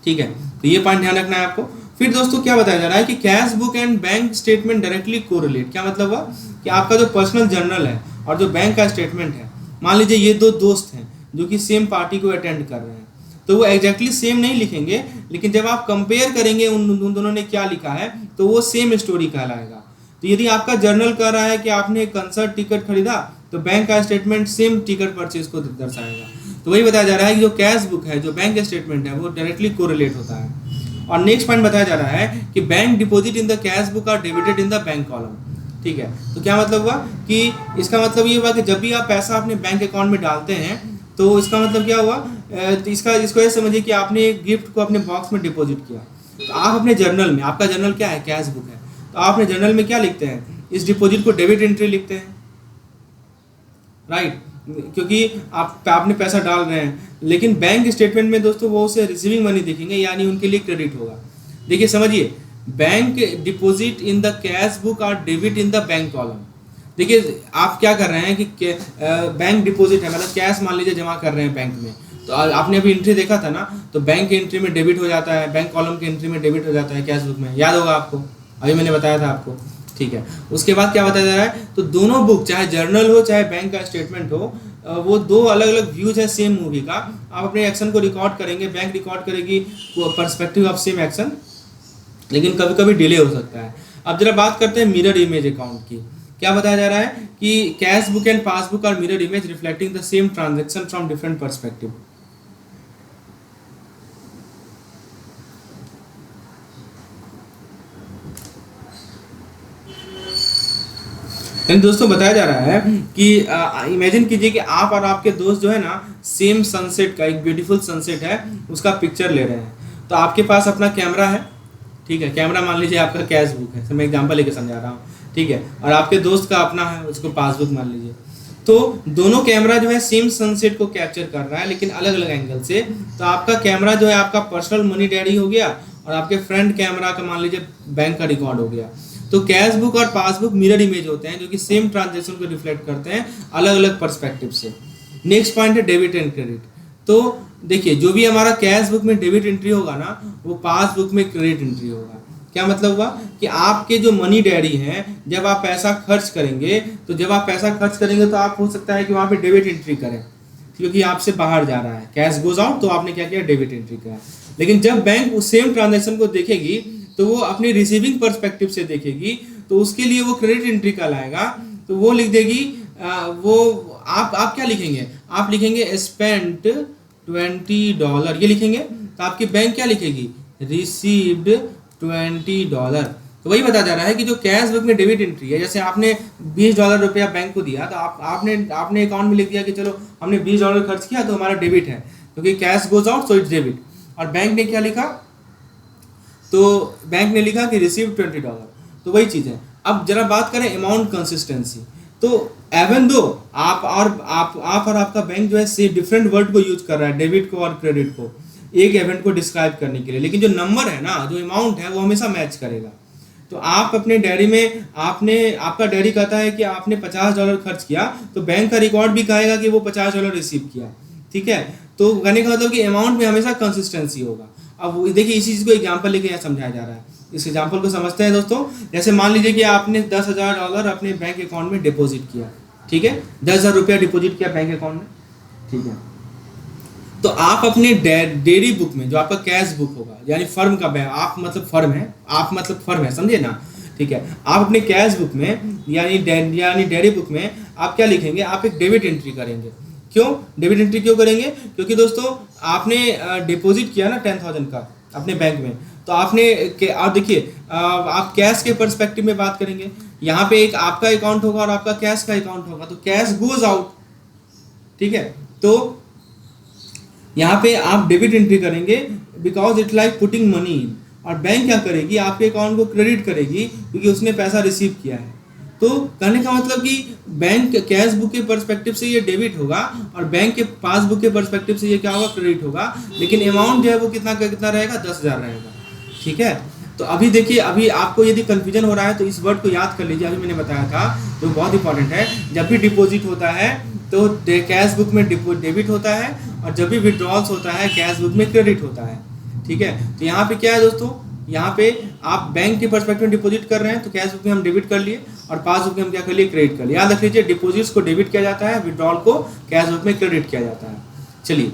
Speaker 1: ठीक है, तो ये पॉइंट ध्यान रखना है आपको। फिर दोस्तों क्या बताया जा रहा है कि cash book and bank statement directly correlate. क्या मतलब हुआ कि आपका जो पर्सनल जर्नल है और जो बैंक का स्टेटमेंट है, मान लीजिए ये 2 दोस्त हैं जो कि सेम पार्टी को अटेंड कर रहे हैं, तो वो एग्जैक्टली सेम नहीं लिखेंगे, लेकिन जब आप कंपेयर करेंगे उन दोनों ने क्या लिखा है, तो वो सेम स्टोरी कहलाएगा। तो यदि आपका जर्नल कह रहा है कि आपने एक कंसर्ट टिकट खरीदा, तो बैंक का स्टेटमेंट सेम टिकट परचेज को दर्शाएगा। तो वही बताया जा रहा है कि जो कैश बुक है, जो बैंक स्टेटमेंट है, वो डायरेक्टली कोरिलेट होता है। और नेक्स्ट पॉइंट बताया जा रहा है कि bank deposit in the cash book are debited in the bank column. ठीक है, तो क्या मतलब हुआ कि इसका मतलब ये हुआ कि जब भी आप पैसा अपने बैंक अकाउंट में डालते हैं, तो इसका मतलब क्या हुआ, तो इसको ये समझिए कि आपने एक गिफ्ट को अपने बॉक्स में डिपॉजिट किया। तो आप अपने जर्नल में, आपका जर्नल क्या है, कैश बुक है, तो आप अपने जर्नल में क्या लिखते हैं, इस डिपॉजिट को डेबिट एंट्री लिखते हैं, राइट, क्योंकि आपने पैसा डाल रहे हैं। लेकिन बैंक स्टेटमेंट में दोस्तों वो उसे रिसीविंग मनी देखेंगे, यानी उनके लिए क्रेडिट होगा। देखिए समझिए, bank deposit in the cash book और debit in the bank column. देखिए आप क्या कर रहे हैं कि बैंक डिपॉजिट है, मतलब कैश मान लीजिए जमा कर रहे हैं बैंक में, तो आपने अभी एंट्री देखा था ना, तो बैंक की एंट्री में डेबिट हो जाता है, बैंक कॉलम की एंट्री में डेबिट हो जाता है कैश बुक में, याद होगा आपको, अभी मैंने बताया था आपको। ठीक है, उसके बाद क्या बताया जा रहा है, तो दोनों बुक, चाहे जर्नल हो चाहे बैंक का स्टेटमेंट हो, वो 2 अलग अलग व्यूज है सेम मूवी का। आप अपने एक्शन को रिकॉर्ड करेंगे, बैंक रिकॉर्ड करेगी पर्सपेक्टिव ऑफ सेम एक्शन, लेकिन कभी कभी डिले हो सकता है। अब जरा बात करते हैं मिरर इमेज अकाउंट की। क्या बताया जा रहा है कि cash book and passbook are mirror image reflecting the same transaction from different perspective. दोस्तों बताया जा रहा है कि इमेजिन कीजिए कि आप और आपके दोस्त जो है ना सेम सनसेट का, एक ब्यूटीफुल सनसेट है उसका पिक्चर ले रहे हैं। तो आपके पास अपना कैमरा है, ठीक है, कैमरा मान लीजिए आपका कैश बुक है, मैं एग्जांपल लेके समझा रहा हूँ, ठीक है, और आपके दोस्त का अपना है, उसको पासबुक मान लीजिए। तो दोनों कैमरा जो है सेम सनसेट को कैप्चर कर रहा है लेकिन अलग अलग एंगल से। तो आपका कैमरा जो है आपका पर्सनल मनी डायरी हो गया और आपके फ्रेंड कैमरा का मान लीजिए बैंक का रिकॉर्ड हो गया। तो कैश बुक और पासबुक मिरर इमेज होते हैं जो कि सेम ट्रांजैक्शन को रिफ्लेक्ट करते हैं अलग अलग पर्सपेक्टिव से। नेक्स्ट पॉइंट है डेबिट एंड क्रेडिट। तो देखिए जो भी हमारा कैश बुक में डेबिट एंट्री होगा ना वो पासबुक में क्रेडिट एंट्री होगा। क्या मतलब हुआ कि आपके जो मनी डायरी है जब आप पैसा खर्च करेंगे तो आप हो सकता है कि वहाँ पे डेबिट एंट्री करें क्योंकि आपसे बाहर जा रहा है, कैश गोज आउट, तो आपने क्या किया, डेबिट एंट्री किया। लेकिन जब बैंक उस सेम ट्रांजैक्शन को देखेगी तो वो अपनी रिसीविंग पर्सपेक्टिव से देखेगी, तो उसके लिए वो क्रेडिट एंट्री का लाएगा। तो वो लिख देगी वो आप क्या लिखेंगे, आप लिखेंगे स्पेंट $20 ये लिखेंगे। तो आपकी बैंक क्या लिखेगी, रिसीव्ड $20। तो वही बताया जा रहा है कि जो कैश बुक में डेबिट एंट्री है, जैसे आपने $20 रुपया बैंक को दिया तो आपने अकाउंट में लिख दिया कि चलो हमने $20 खर्च किया तो हमारा डेबिट है क्योंकि cash goes out so it's debit. और बैंक ने क्या लिखा, तो बैंक ने लिखा कि रिसीव $20। तो वही चीज़ है। अब जरा बात करें अमाउंट कंसिस्टेंसी। तो एवन दो आप और आपका बैंक जो है से डिफरेंट वर्ड को यूज कर रहा है, डेबिट को और क्रेडिट को, एक इवेंट को डिस्क्राइब करने के लिए, लेकिन जो नंबर है ना, जो अमाउंट है वो हमेशा मैच करेगा। तो आप अपने डायरी में आपका डायरी कहता है कि आपने $50 खर्च किया तो बैंक का रिकॉर्ड भी कहेगा कि वो $50 रिसीव किया, ठीक है। तो कहने का मतलब कि अमाउंट में हमेशा कंसिस्टेंसी होगा। अब देखिए इसी चीज़ को एग्जाम्पल लेके यहाँ समझाया जा रहा है। इस एग्जाम्पल को समझते हैं दोस्तों। जैसे मान लीजिए कि आपने $10,000 अपने बैंक अकाउंट में डिपॉजिट किया, ठीक है, 10,000 रुपया डिपॉजिट किया बैंक अकाउंट में, ठीक है। तो आप अपने डेयरी बुक में जो आपका कैश बुक होगा, यानी फर्म का बैंक, आप मतलब फर्म है, समझे ना, ठीक है। आप अपने कैश बुक में यानी डेयरी बुक में आप क्या लिखेंगे, आप एक डेबिट एंट्री करेंगे। क्यों डेबिट एंट्री क्यों करेंगे, क्योंकि दोस्तों आपने डिपॉजिट किया ना 10,000 का अपने बैंक में, तो आपने आप देखिए आप कैश के पर्सपेक्टिव में बात करेंगे। यहाँ पे एक आपका अकाउंट होगा और आपका कैश का अकाउंट होगा, तो कैश गोज आउट, ठीक है। तो यहाँ पे आप डेबिट एंट्री करेंगे because it like putting money in, और बैंक क्या करेगी, आपके अकाउंट को क्रेडिट करेगी क्योंकि उसने पैसा रिसीव किया है। तो कहने का मतलब कि बैंक कैश बुक के पर्सपेक्टिव से ये डेबिट होगा और बैंक के पासबुक के पर्सपेक्टिव से ये क्या होगा, क्रेडिट होगा। लेकिन अमाउंट जो है वो कितना रहेगा, 10,000 रहेगा, ठीक है। तो अभी देखिए, अभी आपको यदि कंफ्यूजन हो रहा है तो इस वर्ड को याद कर लीजिए, अभी मैंने बताया था जो बहुत इंपॉर्टेंट है। जब भी डिपॉजिट होता है तो कैश बुक में डेबिट होता है, और जब भी विड्रॉल्स होता है कैश बुक में क्रेडिट होता है, ठीक है। तो यहाँ पे क्या है दोस्तों, यहाँ पे आप बैंक के पर्सपेक्टिव में डिपॉजिट कर रहे हैं तो कैश बुक में हम डेबिट कर लिए और पासबुक में हम क्या कर लिए, क्रेडिट कर लिए। याद रख लीजिए, डिपॉजिट्स को डेबिट किया जाता है, विड्रॉल को कैश बुक में क्रेडिट किया जाता है। चलिए,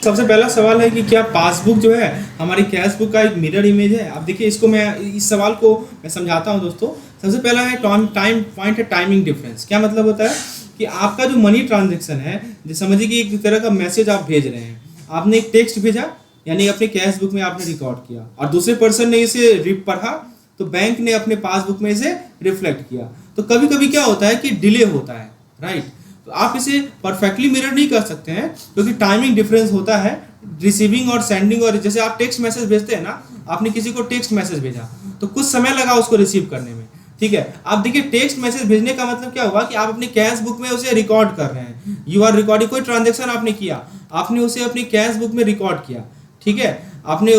Speaker 1: सबसे पहला सवाल है कि क्या पासबुक जो है हमारी कैश बुक का एक मिरर इमेज है। अब देखिए इसको इस सवाल को मैं समझाता हूँ दोस्तों। सबसे पहला है टाइम पॉइंट है, टाइमिंग डिफरेंस। क्या मतलब होता है कि आपका जो मनी ट्रांजेक्शन है, जैसे समझिए कि एक तरह का मैसेज आप भेज रहे हैं, आपने एक टेक्स्ट भेजा यानी अपने कैश बुक में आपने रिकॉर्ड किया और दूसरे पर्सन ने इसे पढ़ा तो बैंक ने अपने पासबुक में इसे रिफ्लेक्ट किया। तो कभी कभी क्या होता है कि डिले होता है, राइट। तो आप इसे परफेक्टली मिरर नहीं कर सकते हैं क्योंकि टाइमिंग डिफरेंस होता है रिसीविंग और सेंडिंग। और जैसे आप टेक्स्ट मैसेज भेजते हैं ना, आपने किसी को टेक्स्ट मैसेज भेजा तो कुछ समय लगा उसको रिसीव करने में, ठीक है। आप देखिए टेक्स्ट मैसेज भेजने का मतलब क्या हुआ कि आप अपने कैश बुक में उसे रिकॉर्ड कर रहे हैं, यू आर रिकॉर्डिंग। कोई ट्रांजेक्शन आपने किया, आपने उसे अपनी कैश बुक में रिकॉर्ड किया, ठीक है। आपने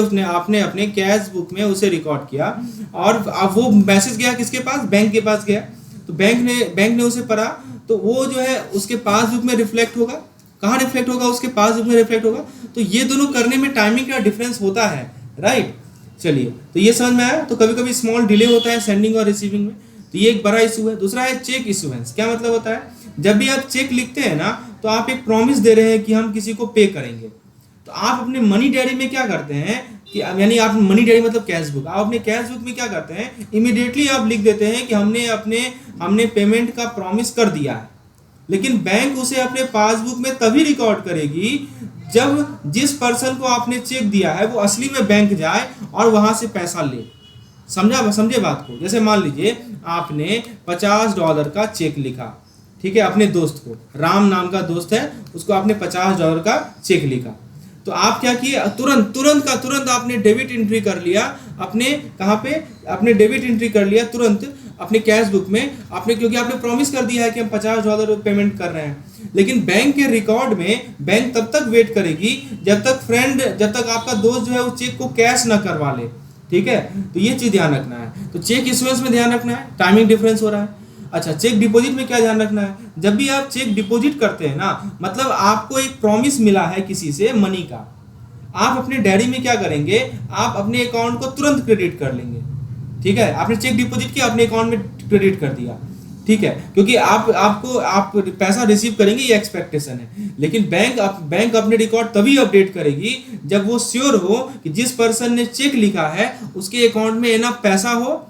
Speaker 1: अपने कैश बुक में उसे रिकॉर्ड किया और अब वो मैसेज गया किसके पास, बैंक के पास गया। तो बैंक ने उसे पढ़ा तो वो जो है उसके पासबुक में रिफ्लेक्ट होगा। कहाँ रिफ्लेक्ट होगा, उसके पासबुक में रिफ्लेक्ट होगा। तो ये दोनों करने में टाइमिंग का डिफरेंस होता है, राइट। चलिए, तो ये समझ में आया। तो कभी कभी स्मॉल डिले होता है सेंडिंग और रिसीविंग में, तो ये एक बड़ा इशू है। दूसरा है चेक इशुएंस। क्या मतलब होता है, जब भी आप चेक लिखते हैं ना तो आप एक प्रॉमिस दे रहे हैं कि हम किसी को पे करेंगे। तो आप अपने मनी डायरी में क्या करते हैं कि यानी आप मनी डायरी मतलब कैश बुक, आप अपने कैश बुक में क्या करते हैं, इमीडिएटली आप लिख देते हैं कि हमने पेमेंट का प्रॉमिस कर दिया है। लेकिन बैंक उसे अपने पासबुक में तभी रिकॉर्ड करेगी जब जिस पर्सन को आपने चेक दिया है वो असली में बैंक जाए और वहां से पैसा ले। समझे बात को? जैसे मान लीजिए आपने $50 का चेक लिखा, ठीक है, अपने दोस्त को, राम नाम का दोस्त है, उसको आपने $50 का चेक लिखा। तो आप क्या किए, तुरंत आपने डेबिट एंट्री कर लिया अपने, कहाँ पे, अपने डेबिट एंट्री कर लिया तुरंत अपने कैश बुक में आपने, क्योंकि आपने प्रॉमिस कर दिया है कि हम $50 पेमेंट कर रहे हैं। लेकिन बैंक के रिकॉर्ड में बैंक तब तक वेट करेगी जब तक आपका दोस्त जो है उस चेक को कैश ना करवा ले, ठीक है। तो ये चीज ध्यान रखना है। तो चेक इशुएंस में ध्यान रखना है, टाइमिंग डिफरेंस हो रहा है। अच्छा, चेक डिपॉजिट में क्या ध्यान रखना है, जब भी आप चेक डिपॉजिट करते हैं ना, मतलब आपको एक प्रॉमिस मिला है किसी से मनी का, आप अपने डायरी में क्या करेंगे, आप अपने अकाउंट को तुरंत क्रेडिट कर लेंगे, ठीक है। आपने चेक डिपॉजिट किया, अपने अकाउंट में क्रेडिट कर दिया, ठीक है, क्योंकि आप पैसा रिसीव करेंगे, ये एक्सपेक्टेशन है। लेकिन बैंक अपने रिकॉर्ड तभी अपडेट करेगी जब वो श्योर हो कि जिस पर्सन ने चेक लिखा है उसके अकाउंट में एनफ पैसा हो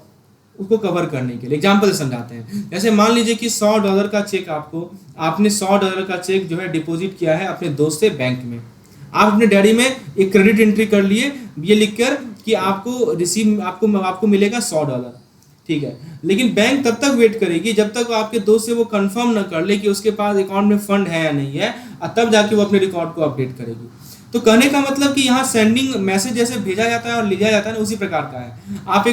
Speaker 1: उसको कवर करने के लिए। एग्जाम्पल समझाते हैं, जैसे मान लीजिए कि $100 का चेक आपने $100 का चेक जो है डिपॉजिट किया है अपने दोस्त से बैंक में। आप अपने डायरी में एक क्रेडिट एंट्री कर लिए, ये लिखकर कि आपको मिलेगा $100, ठीक है। लेकिन बैंक तब तक वेट करेगी जब तक आपके दोस्त से वो कंफर्म न कर ले कि उसके पास अकाउंट में फंड है या नहीं है, और तब जाके वो अपने रिकॉर्ड को अपडेट करेगी। तो कहने का मतलब कि यहाँ सेंडिंग मैसेज जैसे भेजा जाता है और लिखा जाता है ना, उसी प्रकार का है।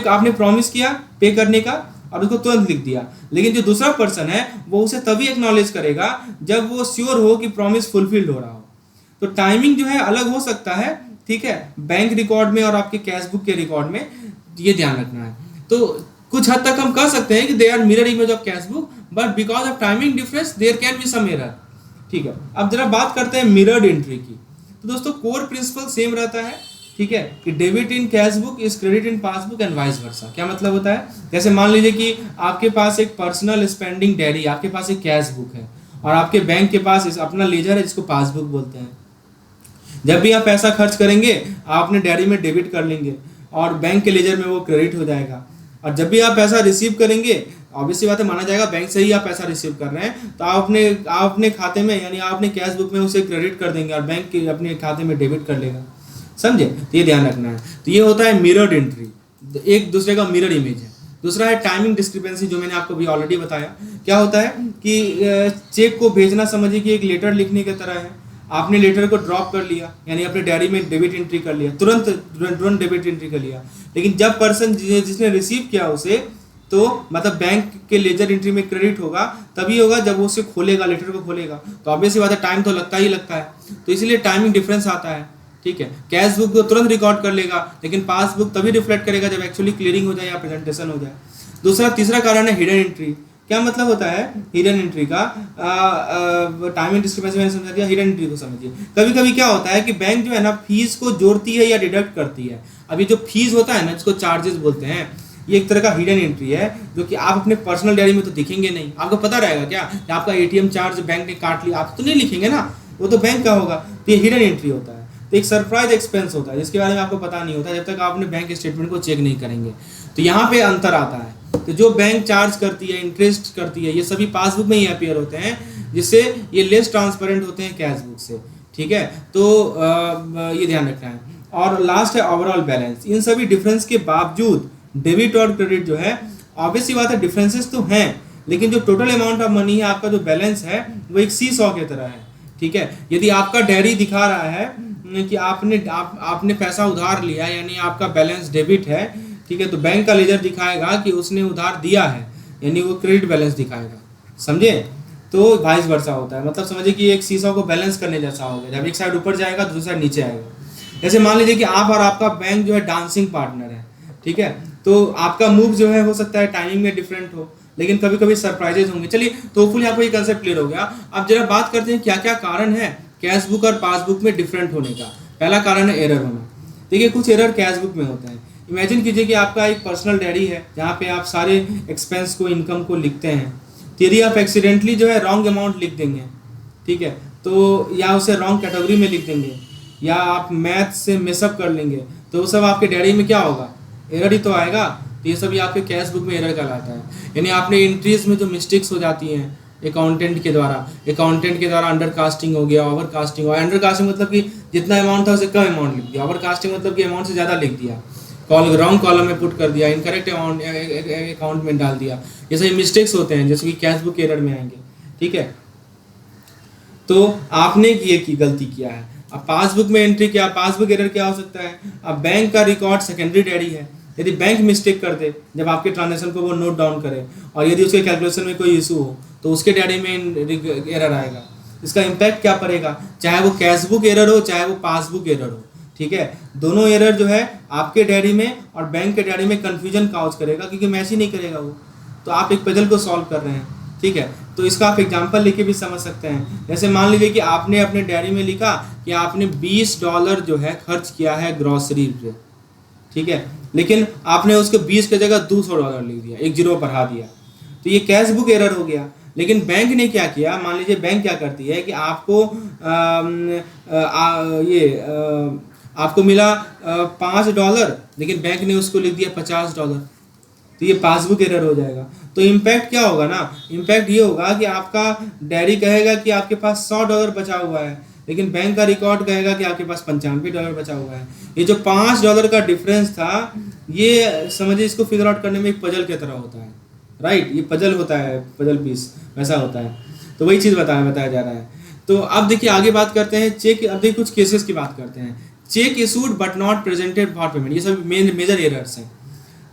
Speaker 1: आपने प्रॉमिस किया पे करने का और उसको तुरंत लिख दिया, लेकिन जो दूसरा पर्सन है वो उसे तभी एक्नॉलेज करेगा जब वो श्योर हो कि प्रॉमिस फुलफिल्ड हो रहा हो। तो टाइमिंग जो है अलग हो सकता है, ठीक है, बैंक रिकॉर्ड में और आपके कैश बुक के रिकॉर्ड में, ये ध्यान रखना है। तो कुछ हद तक हम कह सकते हैं कि they are mirror image of cash book, but because of timing difference there can be some error, ठीक है। अब जरा बात करते हैं मिरर्ड एंट्री की। तो दोस्तों कोर प्रिंसिपल सेम रहता है, ठीक है, कि debit in cash book is credit in passbook and vice versa. क्या मतलब होता है, जैसे मान लीजिए कि आपके पास एक पर्सनल स्पेंडिंग डायरी, आपके पास एक कैश बुक है और आपके बैंक के पास अपना लेजर है जिसको पासबुक बोलते हैं। जब भी आप पैसा खर्च करेंगे आप अपने डायरी में डेबिट कर लेंगे और बैंक के लेजर में वो क्रेडिट हो जाएगा। और जब भी आप पैसा रिसीव करेंगे, ऑब्वियसली बात है, माना जाएगा बैंक से ही आप पैसा रिसीव कर रहे हैं, तो आप अपने खाते में, यानी आप अपने कैश बुक में उसे क्रेडिट कर देंगे और बैंक के अपने खाते में डेबिट कर लेगा। समझे? तो ये ध्यान रखना है। तो ये होता है मिरर्ड एंट्री, एक दूसरे का मिरर इमेज है। दूसरा है टाइमिंग डिस्क्रिपेंसी, जो मैंने आपको भी ऑलरेडी बताया। क्या होता है कि चेक को भेजना समझिए कि एक लेटर लिखने की तरह है। आपने लेटर को ड्रॉप कर लिया, यानी अपने डायरी में डेबिट एंट्री कर लिया, तुरंत डेबिट एंट्री कर लिया। लेकिन जब पर्सन जिसने रिसीव किया उसे, तो मतलब बैंक के लेजर एंट्री में क्रेडिट होगा तभी होगा जब वो उसे खोलेगा, लेटर को खोलेगा। तो ऑब्वियसली बात है, टाइम तो लगता ही लगता है, तो इसलिए टाइमिंग डिफरेंस आता है, ठीक है। कैश बुक को तुरंत रिकॉर्ड कर लेगा, लेकिन पासबुक तभी रिफ्लेक्ट करेगा जब एक्चुअली क्लियरिंग हो जाए या प्रेजेंटेशन हो जाए। तीसरा कारण है हिडन एंट्री। क्या मतलब होता है हिडन एंट्री का? टाइमिंग डिस्क्रिपेंसी मैंने समझा दिया, हिडन एंट्री को समझिए। कभी कभी क्या होता है कि बैंक जो है ना फीस को जोड़ती है या डिडक्ट करती है। अभी जो फीस होता है ना, जिसको चार्जेस बोलते हैं, ये एक तरह का हिडन एंट्री है, जो कि आप अपने पर्सनल डायरी में तो दिखेंगे नहीं। आपको पता रहेगा क्या कि आपका एटीएम चार्ज बैंक ने काट लिया, आप तो नहीं लिखेंगे ना, वो तो बैंक का होगा। तो ये हिडन एंट्री होता है। तो एक सरप्राइज एक्सपेंस होता है जिसके बारे में आपको पता नहीं होता जब तक आप अपने बैंक स्टेटमेंट को चेक नहीं करेंगे। तो यहाँ पे अंतर आता है। तो जो बैंक चार्ज करती है, इंटरेस्ट करती है, ये सभी पासबुक में ही अपीयर होते हैं, जिससे ये लेस ट्रांसपेरेंट होते हैं कैश बुक से, ठीक है। तो ये ध्यान रखना है। और लास्ट है ओवरऑल बैलेंस। इन सभी डिफरेंस के बावजूद डेबिट और क्रेडिट जो है, ऑब्वियसली बात है डिफरेंसेस तो हैं, लेकिन जो टोटल अमाउंट ऑफ मनी है, आपका जो बैलेंस है, वो एक सी सॉ की तरह है, ठीक है। यदि आपका डायरी दिखा रहा है कि आपने पैसा उधार लिया, यानी आपका बैलेंस डेबिट है, ठीक है, तो बैंक का लेजर दिखाएगा कि उसने उधार दिया है, यानी वो क्रेडिट बैलेंस दिखाएगा। समझे? तो वाइस वर्सा होता है। मतलब समझिए कि एक सीसॉ को बैलेंस करने जैसा हो गया, जब एक साइड ऊपर जाएगा दूसरी साइड नीचे आएगा। जैसे मान लीजिए कि आप और आपका बैंक जो है डांसिंग पार्टनर है, ठीक है, तो आपका मूव जो है हो सकता है टाइमिंग में डिफरेंट हो, लेकिन कभी कभी सरप्राइजेज होंगे। चलिए, तो होपफुली आपको ये कंसेप्ट क्लियर हो गया। अब जरा बात करते हैं क्या क्या कारण है कैश बुक और पासबुक में डिफरेंट होने का। पहला कारण है एरर होना। देखिए, कुछ एरर कैश बुक में होते हैं। इमेजिन कीजिए कि आपका एक पर्सनल डायरी है जहाँ पे आप सारे एक्सपेंस को, इनकम को लिखते हैं। तो यदि आप एक्सीडेंटली जो है रॉन्ग अमाउंट लिख देंगे, ठीक है, तो या उसे रॉन्ग कैटेगरी में लिख देंगे, या आप मैथ से मिसअप कर लेंगे, तो वो सब आपके डायरी में क्या होगा, एरर ही तो आएगा। तो ये सब ये आपके कैश बुक में एरर कहलाता है। यानी आपने एंट्रीज में जो मिस्टेक्स हो जाती हैं अकाउंटेंट के द्वारा अंडर कास्टिंग हो गया, ओवर कास्टिंग हो गया। अंडर कास्टिंग मतलब कि जितना अमाउंट था उससे कम अमाउंट लिख दिया, ओवर कास्टिंग मतलब कि अमाउंट से ज़्यादा लिख दिया, रॉन्ग कॉलम में पुट कर दिया, इनकरेक्ट अमाउंट अकाउंट में डाल दिया। ये सभी मिस्टेक्स होते हैं जैसे कि कैश बुक एरर में आएंगे, ठीक है। तो आपने ये की गलती किया है। अब पासबुक में एंट्री क्या, पासबुक एरर क्या हो सकता है। अब बैंक का रिकॉर्ड सेकेंडरी डायरी है, यदि बैंक मिस्टेक कर दे जब आपके ट्रांजेक्शन को वो नोट डाउन करे और यदि उसके कैलकुलेशन में कोई इशू हो तो उसके डायरी में एरर आएगा। इसका इम्पैक्ट क्या पड़ेगा, चाहे वो कैश बुक एरर हो चाहे वो पासबुक एरर हो, ठीक है। दोनों एरर जो है आपके डायरी में और बैंक के डायरी में कन्फ्यूजन काउज करेगा, क्योंकि मैच ही नहीं करेगा वो। तो आप एक पजल को सॉल्व कर रहे हैं, ठीक है। तो इसका आप एग्जांपल लेके भी समझ सकते हैं। जैसे मान लीजिए कि आपने अपने डायरी में लिखा कि आपने $20 जो है खर्च किया है ग्रॉसरी पे, ठीक है, लेकिन आपने उसके 20 की जगह $200 लिख दिया, एक जीरो बढ़ा दिया, तो ये कैश बुक एरर हो गया। लेकिन बैंक ने क्या किया, मान लीजिए बैंक क्या करती है कि आपको आपको मिला $5, लेकिन बैंक ने उसको लिख दिया $50, तो ये पासबुक एरर हो जाएगा। तो इम्पैक्ट क्या होगा ना, इम्पैक्ट ये होगा कि आपका डायरी कहेगा कि आपके पास $100 बचा हुआ है, लेकिन बैंक का रिकॉर्ड कहेगा कि आपके पास $95 बचा हुआ है। ये जो $5 का डिफरेंस था, ये समझिए इसको फिगर आउट करने में एक पजल की तरह होता है, राइट। ये पजल होता है, पजल पीस वैसा होता है। तो वही चीज़ बताया जा रहा है। तो अब देखिए आगे बात करते हैं चेक। अब देखिए कुछ केसेस की बात करते हैं। Check issued but not presented for payment, ये सब मेजर एरर्स हैं।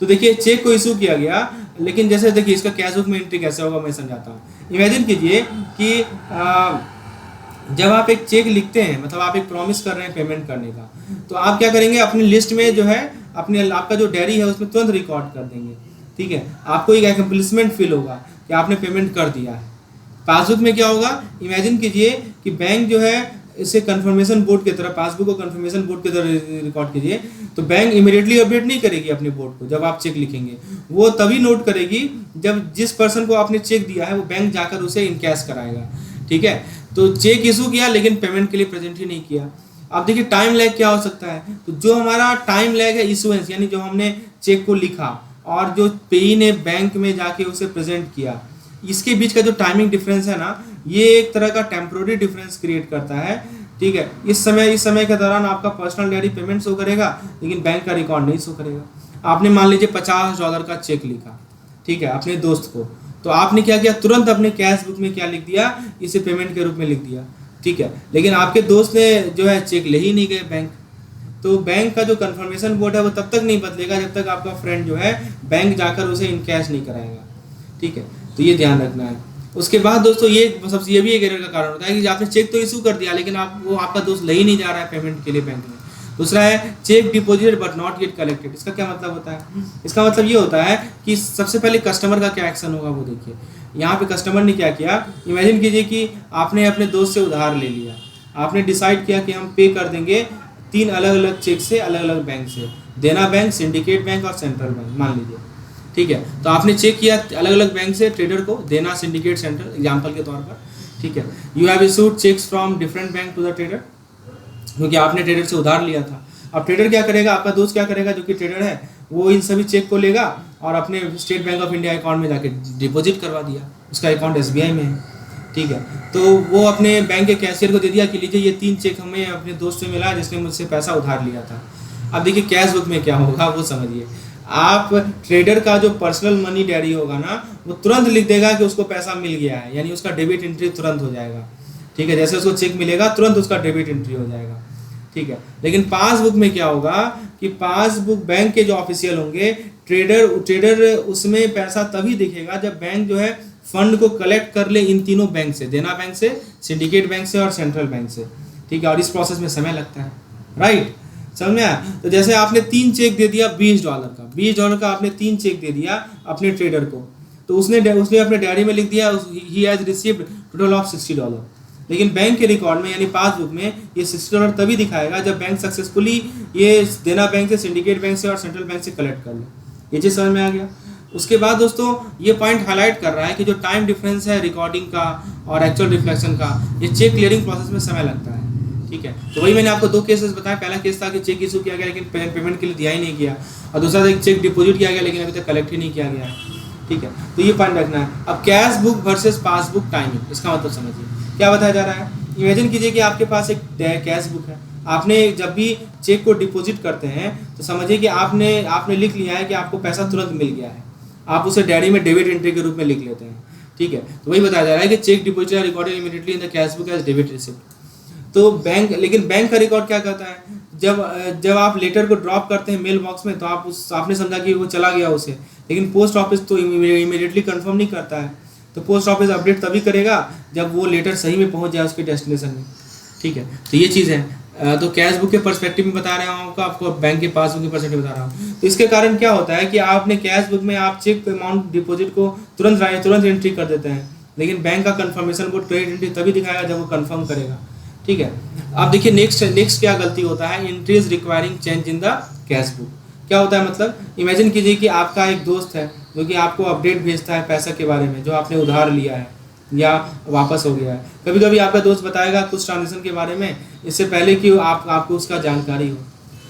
Speaker 1: तो देखिए चेक को इशू किया गया, लेकिन जैसे देखिए इसका कैश बुक में एंट्री कैसे होगा मैं समझाता हूँ। इमेजिन कीजिए कि जब आप एक चेक लिखते हैं, मतलब आप एक प्रॉमिस कर रहे हैं पेमेंट करने का, तो आप क्या करेंगे, अपनी लिस्ट में जो है अपने आपका जो डायरी है उसमें तुरंत रिकॉर्ड कर देंगे, ठीक है। आपको एक एक्म्प्लिसमेंट फील होगा कि आपने पेमेंट कर दिया है। पासबुक में क्या होगा, इमेजिन कीजिए कि बैंक जो है इसे कंफर्मेशन बोर्ड की तरह, पासबुक को कंफर्मेशन बोर्ड की तरह रिकॉर्ड कीजिए, तो बैंक इमीडिएटली अपडेट नहीं करेगी अपने बोर्ड को। जब आप चेक लिखेंगे वो तभी नोट करेगी जब जिस पर्सन को आपने चेक दिया है वो बैंक जाकर उसे इनकैश कराएगा, ठीक है। तो चेक इशू किया लेकिन पेमेंट के लिए प्रेजेंट ही नहीं किया। अब देखिए टाइम लैग क्या हो सकता है। तो जो हमारा टाइम लैग है इशुएंस, यानी जो हमने चेक को लिखा और जो पेई ने बैंक में जाके उसे प्रेजेंट किया, इसके बीच का जो टाइमिंग डिफरेंस है ना, ये एक तरह का टेम्पोररी डिफरेंस क्रिएट करता है, ठीक है। इस समय के दौरान आपका पर्सनल डायरी पेमेंट शो करेगा लेकिन बैंक का रिकॉर्ड नहीं शो करेगा। आपने मान लीजिए $50 का चेक लिखा, ठीक है, अपने दोस्त को, तो आपने क्या किया, तुरंत अपने कैश बुक में क्या लिख दिया, इसे पेमेंट के रूप में लिख दिया, ठीक है। लेकिन आपके दोस्त ने जो है चेक ले ही नहीं गए बैंक। तो बैंक का जो कंफर्मेशन बोर्ड है वो तब तक नहीं बदलेगा जब तक आपका फ्रेंड जो है बैंक जाकर उसे इनकैश नहीं कराएगा, ठीक है। तो ये ध्यान रखना है। उसके बाद दोस्तों ये भी एक एरर का कारण होता है कि आपने चेक तो इशू कर दिया लेकिन आपका दोस्त ले ही नहीं जा रहा है पेमेंट के लिए बैंक में। दूसरा है check deposited but not yet collected. इसका क्या मतलब होता है, इसका मतलब ये होता है कि सबसे पहले कस्टमर का क्या एक्शन होगा वो देखिए। यहाँ पे कस्टमर ने क्या किया, इमेजिन कीजिए कि आपने अपने दोस्त से उधार ले लिया, आपने डिसाइड किया कि हम पे कर देंगे 3 अलग अलग चेक से अलग अलग बैंक से, देना बैंक, सिंडिकेट बैंक और सेंट्रल बैंक मान लीजिए, ठीक है। तो आपने चेक किया अलग अलग बैंक से ट्रेडर को, देना, सिंडिकेट, सेंट्रल एग्जांपल के तौर पर, ठीक है। You have issued cheques from different bank to the trader, क्योंकि आपने ट्रेडर से उधार लिया था। अब ट्रेडर क्या करेगा, आपका दोस्त क्या करेगा जो कि ट्रेडर है, वो इन सभी चेक को लेगा और अपने state bank of India account में जाके डिपॉजिट करवा दिया, उसका अकाउंट SBI में है, ठीक है। तो वो अपने बैंक के कैशियर को दे दिया कि लीजिए ये 3 चेक हमें अपने दोस्त से मिला जिसने मुझसे पैसा उधार लिया था। अब देखिए कैश बुक में क्या होगा वो समझिए। आप ट्रेडर का जो पर्सनल मनी डायरी होगा ना, वो तुरंत लिख देगा कि उसको पैसा मिल गया है, यानी उसका डेबिट एंट्री तुरंत हो जाएगा, ठीक है। जैसे उसको चेक मिलेगा तुरंत उसका डेबिट एंट्री हो जाएगा, ठीक है। लेकिन पासबुक में क्या होगा कि पासबुक बैंक के जो ऑफिशियल होंगे, ट्रेडर उसमें पैसा तभी दिखेगा जब बैंक जो है फंड को कलेक्ट कर ले इन तीनों बैंक से, देना बैंक से, सिंडिकेट बैंक से और सेंट्रल बैंक से, ठीक है। और इस प्रोसेस में समय लगता है, राइट, समझ में आया। तो जैसे आपने 3 चेक दे दिया $20 का आपने 3 चेक दे दिया अपने ट्रेडर को, तो उसने अपने डायरी में लिख दिया he has received total of $60, लेकिन बैंक के रिकॉर्ड में यानी पासबुक में ये $60 तभी दिखाएगा जब बैंक सक्सेसफुली ये देना बैंक से, सिंडिकेट बैंक से और सेंट्रल बैंक से कलेक्ट कर ले। ये चीज़ समझ में आ गया। उसके बाद दोस्तों ये पॉइंट हाईलाइट कर रहा है कि जो टाइम डिफरेंस है रिकॉर्डिंग का और एक्चुअल रिफ्लेक्शन का, ये चेक क्लियरिंग प्रोसेस में समय लगता है, ठीक है। तो वही मैंने आपको 2 केसेस बताया। पहला केस था कि चेक इशू किया गया लेकिन पेमेंट के लिए दिया ही नहीं गया, और दूसरा था चेक डिपॉजिट किया गया लेकिन अभी तक कलेक्ट ही नहीं किया गया है, ठीक है। तो ये पॉइंट रखना है। अब cash book versus passbook timing, इसका मतलब समझिए क्या बताया जा रहा है। इमेजिन कीजिए कि आपके पास एक कैश बुक है, आपने जब भी चेक को डिपॉजिट करते हैं तो समझिए कि आपने लिख लिया है कि आपको पैसा तुरंत मिल गया है, आप उसे डायरी में डेबिट एंट्री के रूप में लिख लेते हैं, ठीक है। तो वही बताया जा रहा है कि cheque deposit recorded immediately in the cash book as debit receipt. तो बैंक का रिकॉर्ड क्या कहता है, जब आप लेटर को ड्रॉप करते हैं मेल बॉक्स में तो आपने समझा कि वो चला गया उसे, लेकिन पोस्ट ऑफिस तो इमीडिएटली कंफर्म नहीं करता है। तो पोस्ट ऑफिस अपडेट तभी करेगा जब वो लेटर सही में पहुंच जाए उसके डेस्टिनेशन में, ठीक है। तो ये चीज़ है। तो कैश बुक के पर्सपेक्टिव में बता रहा हूँ आपको बैंक के पासबुक के पर्सपेक्टिव में बता रहा हूँ। तो इसके कारण क्या होता है कि आपने कैश बुक में आप चेक अमाउंट डिपॉजिट को तुरंत एंट्री कर देते हैं, लेकिन बैंक का कंफर्मेशन को ट्रेड एंट्री तभी दिखाएगा जब वो कंफर्म करेगा, ठीक है। अब देखिए नेक्स्ट क्या गलती होता है, entries requiring change in the cash book. क्या होता है मतलब, इमेजिन कीजिए कि आपका एक दोस्त है जो कि आपको अपडेट भेजता है पैसा के बारे में जो आपने उधार लिया है या वापस हो गया है। कभी कभी आपका दोस्त बताएगा कुछ ट्रांजेक्शन के बारे में इससे पहले कि आपको उसका जानकारी हो।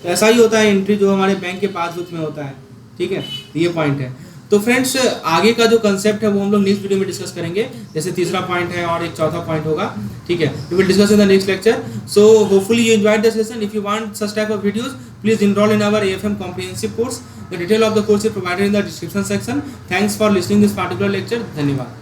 Speaker 1: तो ऐसा ही होता है एंट्री जो हमारे बैंक के पासबुक में होता है, ठीक है। तो ये पॉइंट है। तो फ्रेंड्स आगे का जो कंसेप्ट है वो हम लोग नेक्स्ट वीडियो में डिस्कस करेंगे, जैसे तीसरा पॉइंट है और एक चौथा पॉइंट होगा, ठीक है। We will discuss in the next lecture. So hopefully you enjoyed the session. If you want such type of videos please enroll in our AFM comprehensive course. The detail of the course is provided in the description section. Thanks for listening this particular lecture. धन्यवाद।